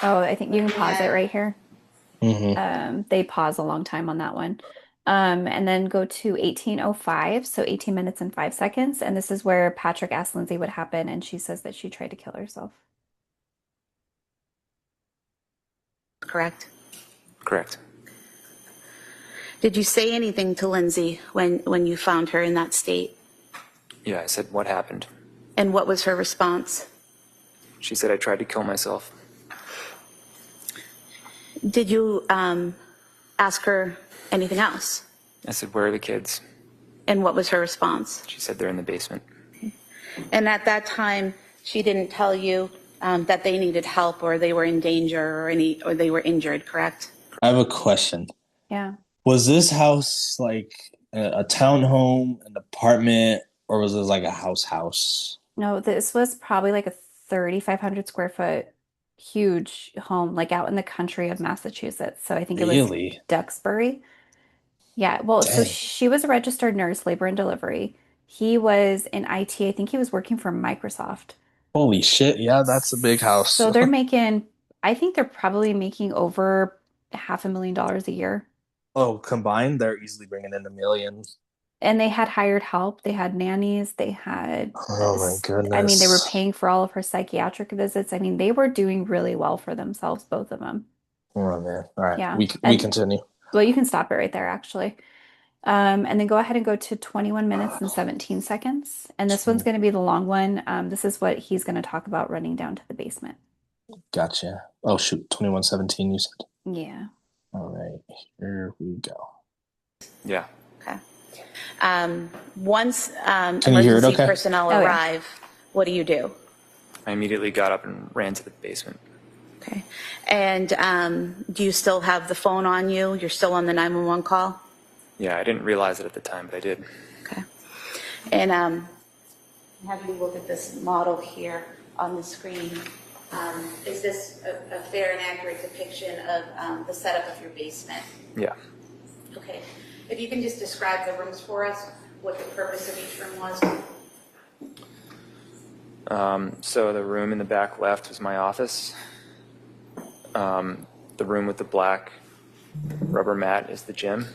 Oh, I think you can pause it right here. Mm-hmm. They pause a long time on that one. And then go to 18:05, so 18 minutes and 5 seconds. And this is where Patrick asked Lindsay what happened, and she says that she tried to kill herself. correct. Correct. Did you say anything to Lindsay when you found her in that state? Yeah, I said, what happened? And what was her response? She said I tried to kill myself. Did you ask her anything else? I said, where are the kids? And what was her response? She said they're in the basement. And at that time, she didn't tell you that they needed help or they were in danger or they were injured, correct? I have a question. Yeah. Was this house like a townhome, an apartment, or was this like a house? No, this was probably like a 3,500 square foot huge home, like out in the country of Massachusetts. So I think it was Really? Duxbury. Yeah. Well, so Dang. she was a registered nurse, labor and delivery. He was in IT. I think he was working for Microsoft. Holy shit. Yeah, that's a big house. So they're making, I think they're probably making over $500,000 a year. Oh, combined, they're easily bringing in a million. And they had hired help. They had nannies. They had, Oh my I mean, they were goodness. paying for all of her psychiatric visits. I mean, they were doing really well for themselves, both of them. Oh man. All right. Yeah. We And continue. well, you can stop it right there, actually. And then go ahead and go to 21 minutes and 17 seconds. And this one's going to be the long one. This is what he's going to talk about running down to the basement. Gotcha. Oh shoot, 21:17 you said. Yeah. All right, here we go. Yeah. Okay. Once Can you hear it emergency okay? personnel Oh, yeah. arrive, what do? I immediately got up and ran to the basement. Okay. And do you still have the phone on you? You're still on the 911 call? Yeah, I didn't realize it at the time, but I did. Okay. And have you look at this model here on the screen. Is this a fair and accurate depiction of the setup of your basement? Yeah. Okay. If you can just describe the rooms for us, what the purpose of each room was. So the room in the back left was my office. The room with the black rubber mat is the gym.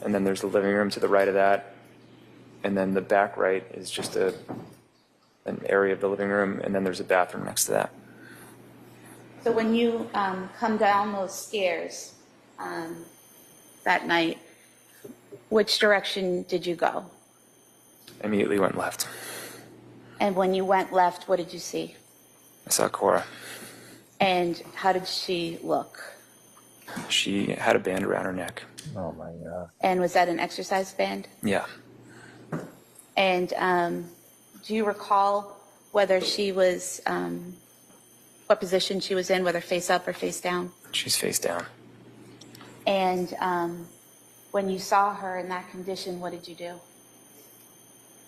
And then there's the living room to the right of that. And then the back right is just an area of the living room. And then there's a bathroom next to that. So when you come down those stairs that night, which direction did you go? I immediately went left. And when you went left, what did you see? I saw Cora. And how did she look? She had a band around her neck. Oh my god. And was that an exercise band? Yeah. And do you recall whether she was, what position she was in, whether face up or face down? She's face down. And when you saw her in that condition, what did you do?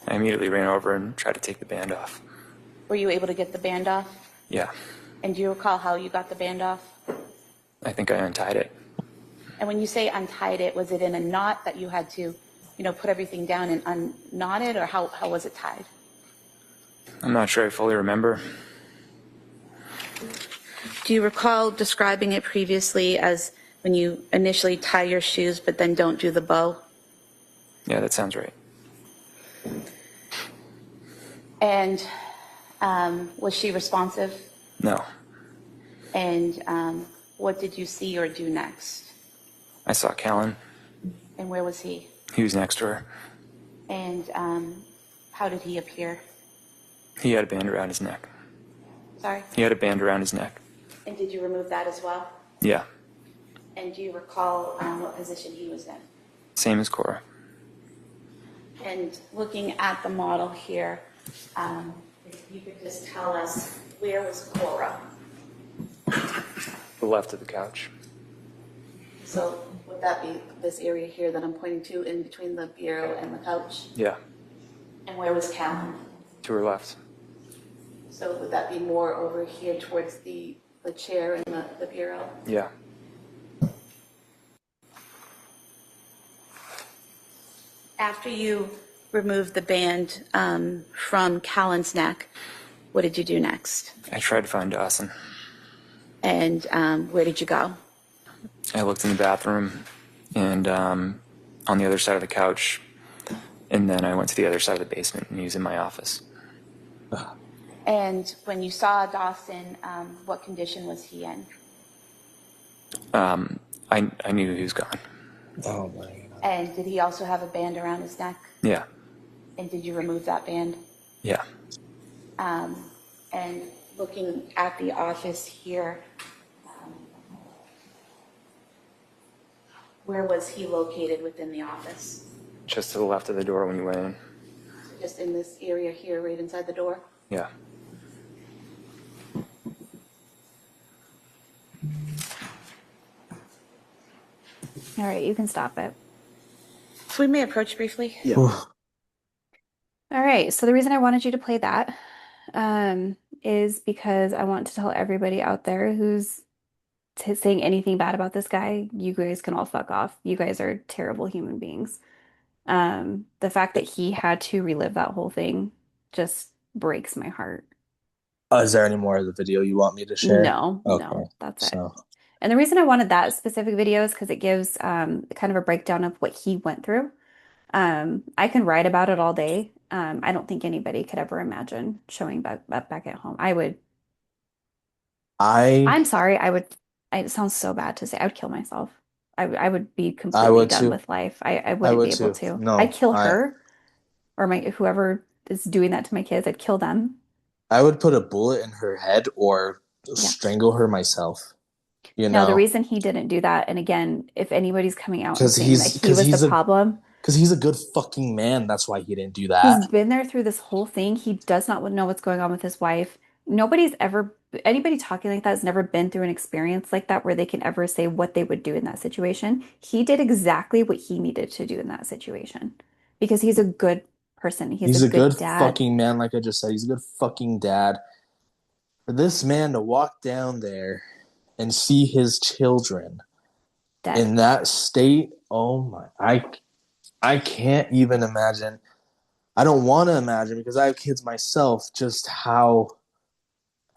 I immediately ran over and tried to take the band off. Were you able to get the band off? Yeah. And do you recall how you got the band off? I think I untied it. And when you say untied it, was it in a knot that you had to, put everything down and unknot it, or how was it tied? I'm not sure I fully remember. Do you recall describing it previously as when you initially tie your shoes but then don't do the bow? Yeah, that sounds right. And was she responsive? No. And what did you see or do next? I saw Callan. And where was he? He was next to her. And how did he appear? He had a band around his neck. Sorry? He had a band around his neck. And did you remove that as well? Yeah. And do you recall what position he was in? Same as Cora. And looking at the model here, if you could just tell us, where was Cora? The left of the couch. So would that be this area here that I'm pointing to in between the bureau and the couch? Yeah. And where was Callan? To her left. So would that be more over here towards the chair and the bureau? Yeah. After you removed the band from Callan's neck, what did you do next? I tried to find Dawson. And where did you go? I looked in the bathroom and on the other side of the couch, and then I went to the other side of the basement, and he was in my office. And when you saw Dawson, what condition was he in? I knew he was gone. Oh my god. And did he also have a band around his neck? Yeah. And did you remove that band? Yeah. And looking at the office here, where was he located within the office? Just to the left of the door when you went in. Just in this area here, right inside the door? Yeah. All right, you can stop it. So we may approach briefly. Yeah. All right, so the reason I wanted you to play that is because I want to tell everybody out there who's saying anything bad about this guy, you guys can all fuck off. You guys are terrible human beings. The fact that he had to relive that whole thing just breaks my heart. Is there any more of the video you want me to share? No, Okay. no, that's it. So And the reason I wanted that specific video is because it gives kind of a breakdown of what he went through. I can write about it all day. I don't think anybody could ever imagine showing back at home. I'm sorry, it sounds so bad to say. I would kill myself. I would be I completely would done too. with life. I I wouldn't would be able too. to. I'd No, kill her or my whoever is doing that to my kids. I'd kill them. I would put a bullet in her head or Yeah. strangle her myself, you Now, the know, reason he didn't do that, and again, if anybody's coming out and because saying that he's he because was the he's a problem, because he's a good fucking man. That's why he didn't do that. he's been there through this whole thing. He does not know what's going on with his wife. Nobody's ever, anybody talking like that has never been through an experience like that where they can ever say what they would do in that situation. He did exactly what he needed to do in that situation because he's a good person. He's a He's a good good dad. fucking man, like I just said. He's a good fucking dad. For this man to walk down there and see his children Dead. in that state, oh my, I can't even imagine. I don't want to imagine because I have kids myself. Just how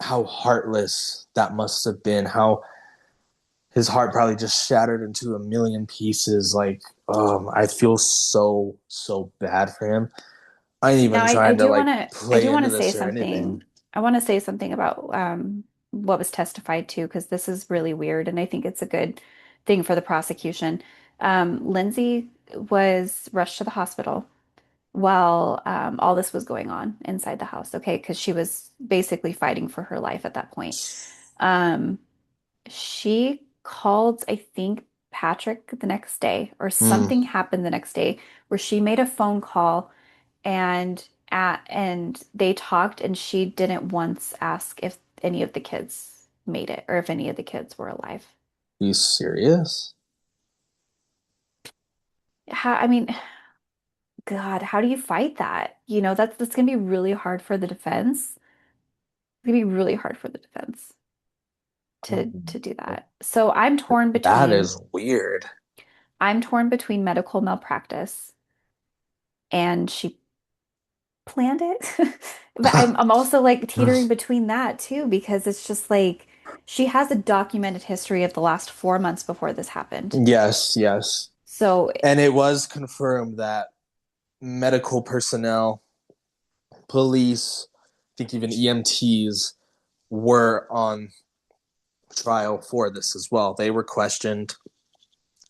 heartless that must have been. How his heart probably just shattered into a million pieces. Like, I feel so bad for him. I ain't Now, even trying to like I play do want into to say this or something. anything. I want to say something about what was testified to because this is really weird, and I think it's a good thing for the prosecution. Lindsay was rushed to the hospital while all this was going on inside the house, okay? Because she was basically fighting for her life at that point. Um, she called, I think, Patrick the next day, or Hmm. something happened the next day where she made a phone call and they talked and she didn't once ask if any of the kids made it or if any of the kids were alive. You serious? I mean, God, how do you fight that? That's gonna be really hard for the defense. It's gonna be really hard for the defense to do that. So That is weird. I'm torn between medical malpractice and she planned it. But I'm also like teetering between that too because it's just like she has a documented history of the last 4 months before this happened. Yes, yes. So And it was confirmed that medical personnel, police, I think even EMTs were on trial for this as well. They were questioned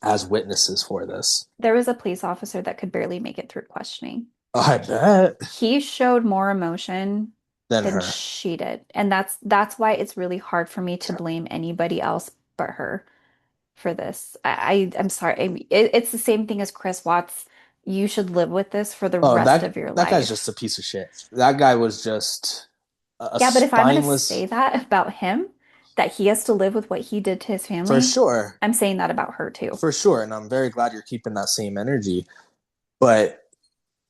as witnesses for this. there was a police officer that could barely make it through questioning. I bet. He showed more emotion Than than her. she did. And that's why it's really hard for me to blame anybody else but her for this. I'm sorry. It's the same thing as Chris Watts. You should live with this for the Oh, rest of your that guy's just a life. piece of shit. That guy was just a Yeah, but if I'm going to say spineless that about him, that he has to live with what he did to his for family, sure. I'm saying that about her too. For sure. And I'm very glad you're keeping that same energy. But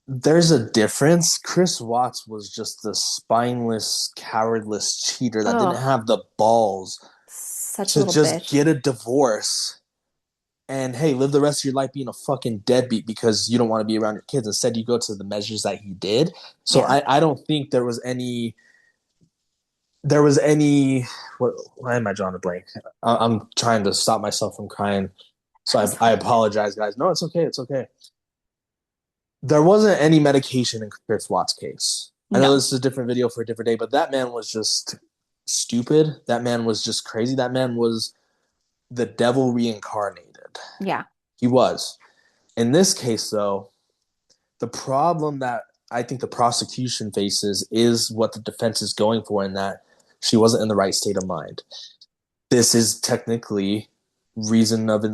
there's a difference. Chris Watts was just a spineless, cowardless cheater that didn't Oh, have the balls such a to little just bitch. get a divorce and hey, live the rest of your life being a fucking deadbeat because you don't want to be around your kids. Instead, you go to the measures that he did. So Yeah. I don't think there was any why am I drawing a blank? I'm trying to stop myself from crying. So I'm I sorry. apologize, guys. No, it's okay. It's okay. There wasn't any medication in Chris Watts' case. I know No. this is a different video for a different day, but that man was just stupid. That man was just crazy. That man was the devil reincarnated. Yeah. He was. In this case, though, the problem that I think the prosecution faces is what the defense is going for in that she wasn't in the right state of mind. This is technically reason of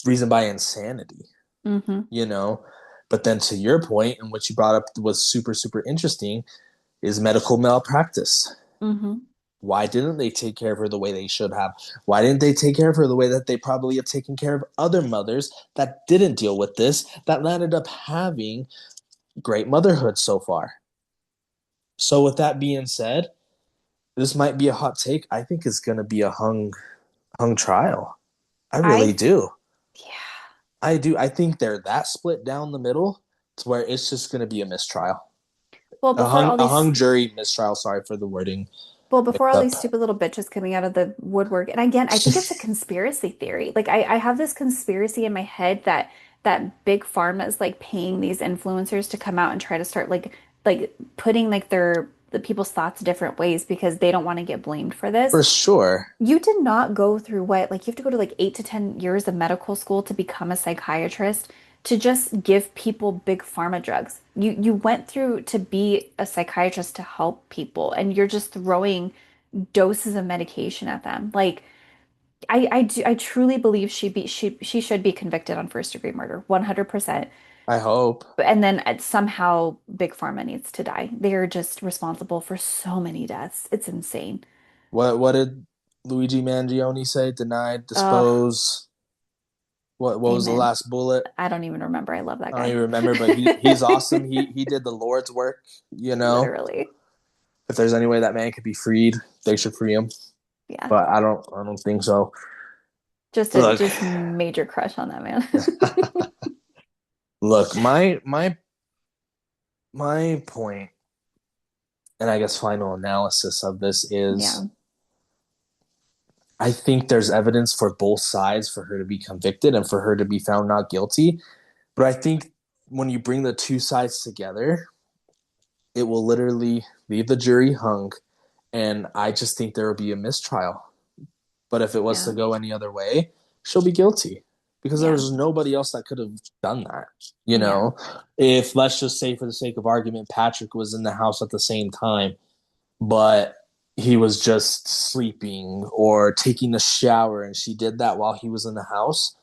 reason by insanity, Hmm. you know. But then to your point, and what you brought up was super interesting, is medical malpractice. Hmm. Why didn't they take care of her the way they should have? Why didn't they take care of her the way that they probably have taken care of other mothers that didn't deal with this, that landed up having great motherhood so far? So, with that being said, this might be a hot take. I think it's going to be a hung trial. I really I, do. yeah. I do. I think they're that split down the middle to where it's just going to be a mistrial. Well, before all A these hung jury mistrial. Sorry for the wording Well, before mixed all up. these stupid little bitches coming out of the woodwork, and again, I think it's a conspiracy theory. Like I have this conspiracy in my head that big pharma is like paying these influencers to come out and try to start like putting like the people's thoughts different ways because they don't want to get blamed for this. For sure. You did not go through what, like, you have to go to like 8 to 10 years of medical school to become a psychiatrist to just give people big pharma drugs. You went through to be a psychiatrist to help people, and you're just throwing doses of medication at them. Like, I truly believe she should be convicted on first degree murder, 100%. I hope. And then somehow Big Pharma needs to die. They are just responsible for so many deaths. It's insane. What did Luigi Mangione say? Denied, Ugh, dispose. What was the amen. last bullet? I don't even remember. I love that I don't guy. even remember, but he's awesome. He did the Lord's work, you know. Literally. If there's any way that man could be freed, they should free him. Yeah. But I don't think so. Just a Look, just major crush on that man. look, my point, and I guess final analysis of this Yeah. is I think there's evidence for both sides for her to be convicted and for her to be found not guilty. But I think when you bring the two sides together, it will literally leave the jury hung. And I just think there will be a mistrial. But if it was to Yeah. go any other way, she'll be guilty because there Yeah. was nobody else that could have done that. You Yeah. know, if let's just say for the sake of argument, Patrick was in the house at the same time, but he was just sleeping or taking a shower and she did that while he was in the house,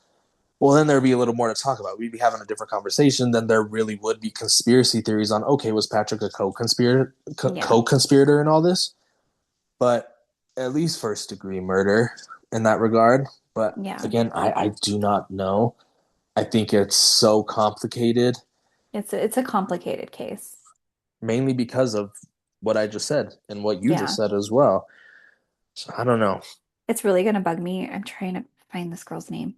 well, then there'd be a little more to talk about. We'd be having a different conversation. Then there really would be conspiracy theories on, okay, was Patrick a co-conspirator, Yeah. co-conspirator in all this? But at least first degree murder in that regard. But Yeah. again, I do not know. I think it's so complicated, It's a complicated case. mainly because of what I just said and what you just Yeah. said as well. So I don't know. It's really gonna bug me. I'm trying to find this girl's name.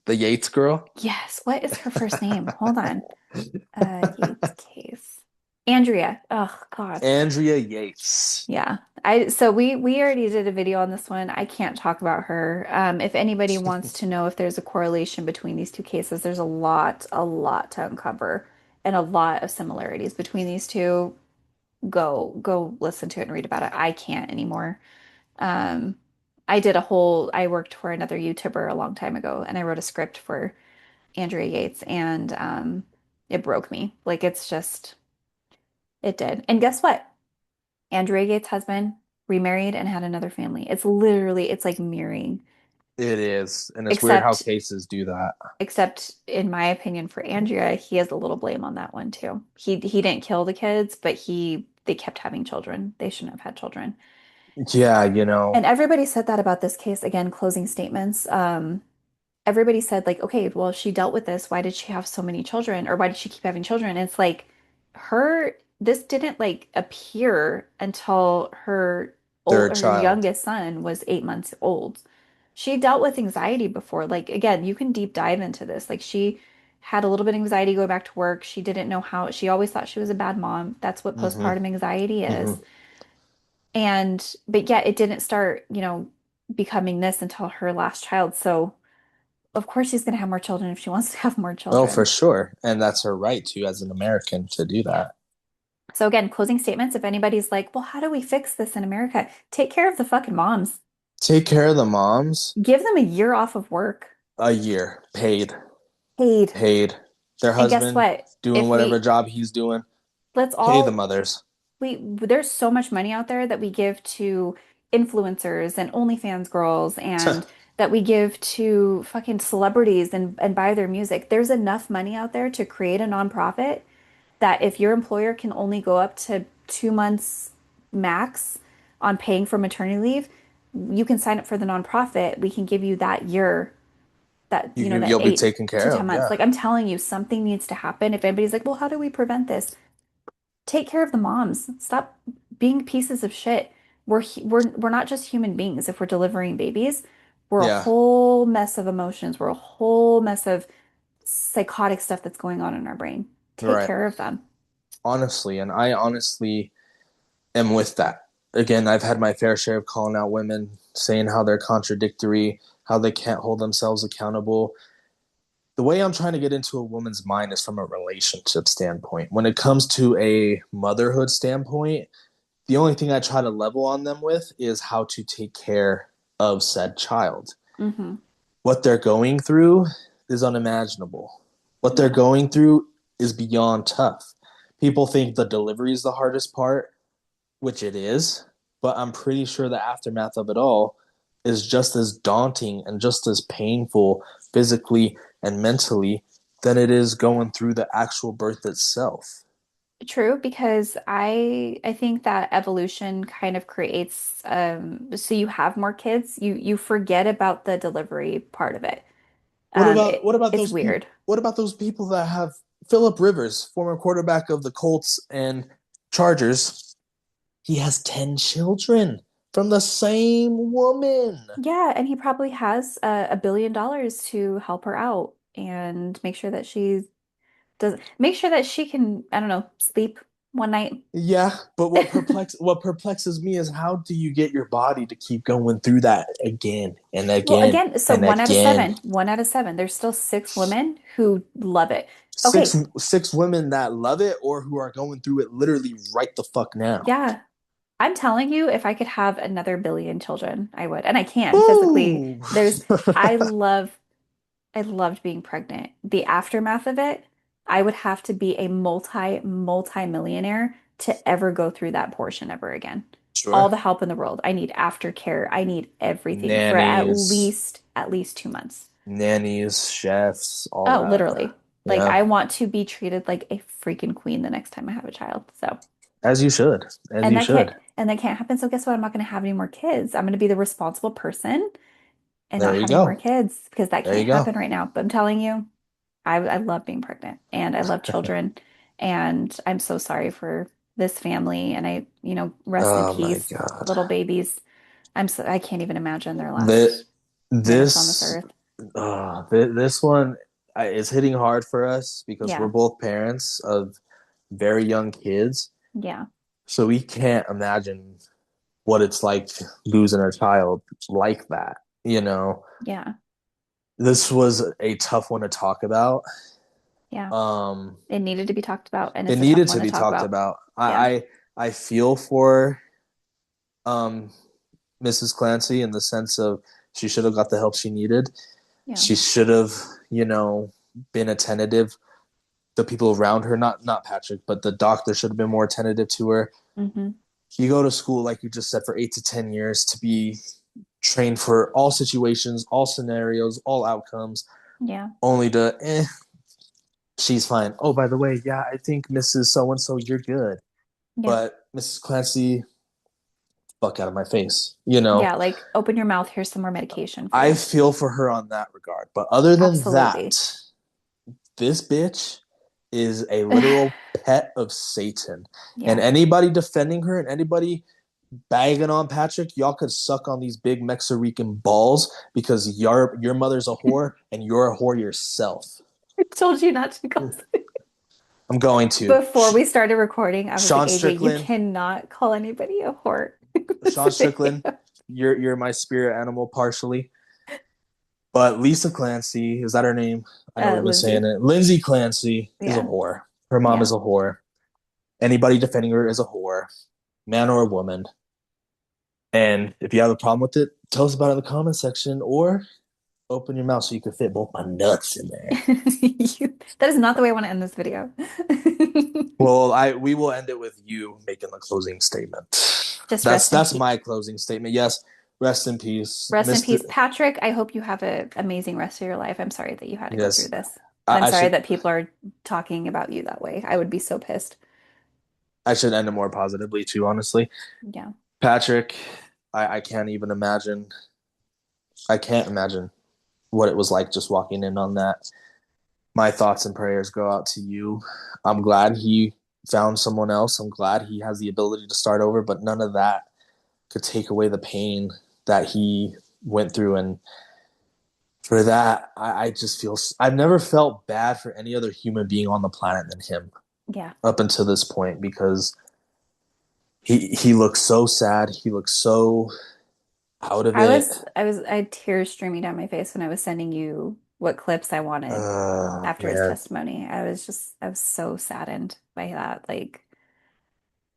The Yates girl? Yes. What is her first name? Hold on. Yates case. Andrea. Oh God. Andrea Yates. Yeah. We already did a video on this one. I can't talk about her. If anybody wants to know if there's a correlation between these two cases, there's a lot to uncover and a lot of similarities between these two. Go listen to it and read about it. I can't anymore. Um, I worked for another YouTuber a long time ago and I wrote a script for Andrea Yates and it broke me. Like it did. And guess what? Andrea Yates' husband remarried and had another family. It's like mirroring. It is. And it's weird how Except cases do that. except in my opinion for Andrea, he has a little blame on that one too. He didn't kill the kids, but they kept having children. They shouldn't have had children. Yeah, you know, And everybody said that about this case. Again, closing statements. Everybody said like, okay, well, she dealt with this. Why did she have so many children? Or why did she keep having children? And it's like this didn't like appear until third her child. youngest son was 8 months old. She dealt with anxiety before. Like, again, you can deep dive into this. Like, she had a little bit of anxiety going back to work. She didn't know how, she always thought she was a bad mom. That's what Mm-hmm. postpartum anxiety Mm-hmm. is. But yet it didn't start, becoming this until her last child. So, of course, she's going to have more children if she wants to have more Oh, for children. sure. And that's her right to, as an American, to do Yeah. that. So, again, closing statements. If anybody's like, well, how do we fix this in America? Take care of the fucking moms. Take care of the moms. Give them a year off of work. A year. Paid. Paid. Paid. Their And guess husband what? doing If whatever we job he's doing. let's Pay the all mothers. there's so much money out there that we give to influencers and OnlyFans girls and that we give to fucking celebrities and buy their music. There's enough money out there to create a nonprofit that if your employer can only go up to 2 months max on paying for maternity leave, you can sign up for the nonprofit. We can give you that year, that You'll be eight taken to care 10 of. months. Yeah. Like I'm telling you, something needs to happen. If anybody's like, well, how do we prevent this? Take care of the moms. Stop being pieces of shit. We're not just human beings if we're delivering babies. We're a Yeah. whole mess of emotions. We're a whole mess of psychotic stuff that's going on in our brain. Take Right. care of them. Honestly. And I honestly am with that. Again, I've had my fair share of calling out women, saying how they're contradictory, how they can't hold themselves accountable. the way I'm trying to get into a woman's mind is from a relationship standpoint. When it comes to a motherhood standpoint, the only thing I try to level on them with is how to take care of said child. Mm-hmm. What they're going through is unimaginable. What they're Yeah. going through is beyond tough. People think the delivery is the hardest part, which it is, but I'm pretty sure the aftermath of it all is just as daunting and just as painful physically and mentally than it is going through the actual birth itself. True, because I think that evolution kind of creates so you have more kids, you forget about the delivery part of it. It's weird. What about those people that have Philip Rivers, former quarterback of the Colts and Chargers? He has 10 children from the same woman. Yeah, and he probably has $1 billion to help her out and make sure that she can, I don't know, sleep one night. Yeah, but what perplexes me is how do you get your body to keep going through that again and Well, again again, so and one out of again? seven, 1 out of 7. There's still 6 women who love it. Six Okay, six women that love it or who are going through it literally right the fuck now. yeah, I'm telling you, if I could have another billion children, I would. And I can physically. Woo! I love, I loved being pregnant. The aftermath of it, I would have to be a multi millionaire to ever go through that portion ever again. All Sure. the help in the world. I need aftercare. I need everything for Nannies, at least 2 months. nannies, chefs, all Oh, that. literally. Like Yeah, I want to be treated like a freaking queen the next time I have a child. So, as you should, as and you that can't should. and that can't happen. So guess what? I'm not going to have any more kids. I'm going to be the responsible person and There not you have any more go. kids because that There you can't go. happen right now. But I'm telling you, I love being pregnant and I love children. And I'm so sorry for this family. And rest in Oh my peace, God. little babies. I can't even imagine their This last minutes on this this earth. this one is hitting hard for us because we're Yeah. both parents of very young kids, Yeah. so we can't imagine what it's like losing a child like that. You know, Yeah. this was a tough one to talk about. Yeah. Um, It needed to be talked about and it it's a tough needed one to to be talk talked about. about. Yeah. I feel for um Mrs. Clancy in the sense of she should have got the help she needed. Yeah. She should have, been attentive. The people around her, not Patrick, but the doctor should have been more attentive to her. Hmm. You go to school, like you just said, for 8 to 10 years to be trained for all situations, all scenarios, all outcomes, Yeah. only to, she's fine. Oh, by the way, yeah, I think Mrs. So and so, you're good. Yeah. But Mrs. Clancy, fuck out of my face. You know, Yeah. Like open your mouth. Here's some more medication for I you. feel for her on that regard. But other than Absolutely. that, this bitch is a literal pet of Satan. And Yeah. anybody defending her and anybody bagging on Patrick, y'all could suck on these big Mexican balls because your mother's a whore and you're a whore yourself. I told you not to go. I'm going to. Before we started recording, I was like, Sean AJ, you Strickland, cannot call anybody a whore in this Sean Strickland, video. you're my spirit animal partially. But Lisa Clancy, is that her name? I know we've been saying Lindsay. it. Lindsay Clancy is a Yeah. whore. Her mom is Yeah. a whore. Anybody defending her is a whore, man or a woman. And if you have a problem with it, tell us about it in the comment section or open your mouth so you can fit both my nuts in there. That is not the way I want to end this video. Well, we will end it with you making the closing statement. Just That's my closing statement. Yes, rest in peace, rest in Mister. peace, Patrick. I hope you have an amazing rest of your life. I'm sorry that you had to go through Yes, this. And I'm I sorry should that people are talking about you that way. I would be so pissed. I should end it more positively too. Honestly, Yeah. Patrick, I can't even imagine. I can't imagine what it was like just walking in on that. My thoughts and prayers go out to you. I'm glad he found someone else. I'm glad he has the ability to start over, but none of that could take away the pain that he went through. And for that, I just feel I've never felt bad for any other human being on the planet than him Yeah. up until this point because he looks so sad. He looks so out of it. I had tears streaming down my face when I was sending you what clips I wanted after his Man. testimony. I was so saddened by that. Like,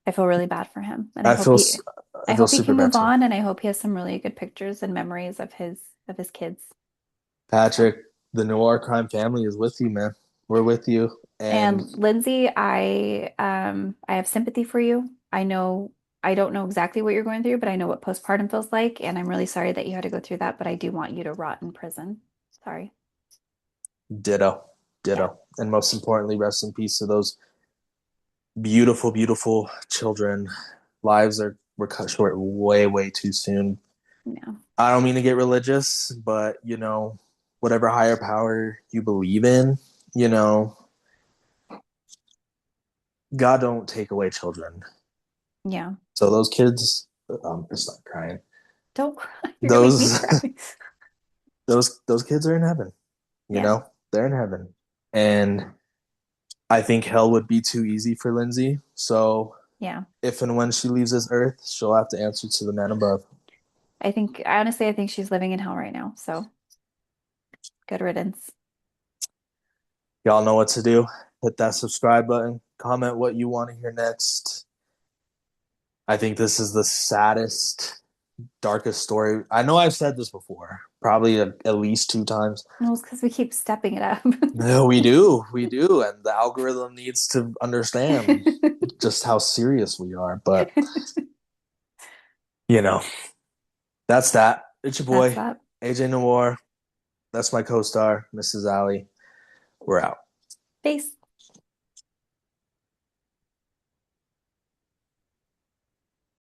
I feel really bad for him, and I feel I I feel hope he super can bad move too. on, and I hope he has some really good pictures and memories of his kids. So, Patrick, the Noir crime family is with you, man. We're with you. And and Lindsay, I have sympathy for you. I know I don't know exactly what you're going through, but I know what postpartum feels like, and I'm really sorry that you had to go through that, but I do want you to rot in prison. Sorry. ditto, Yeah. ditto. And most importantly, rest in peace to those beautiful, beautiful children. Lives were cut short way, way too soon. Yeah. I don't mean to get religious, but whatever higher power you believe in, you know, God don't take away children. Yeah. So those kids, just not crying. Don't cry. You're gonna make me Those cry. those kids are in heaven. You Yeah. know, they're in heaven, and I think hell would be too easy for Lindsay. So Yeah. if and when she leaves this earth, she'll have to answer to the man above. Honestly, I think she's living in hell right now. So good riddance. Y'all know what to do. Hit that subscribe button. Comment what you want to hear next. I think this is the saddest, darkest story. I know I've said this before, probably at least 2 times. No, it's because we keep stepping it up. No, we do, and the algorithm needs to understand just how serious we are. But you know, that's that. It's your That's boy that. AJ Noir. That's my co-star, Mrs. Allie. We're out. Peace.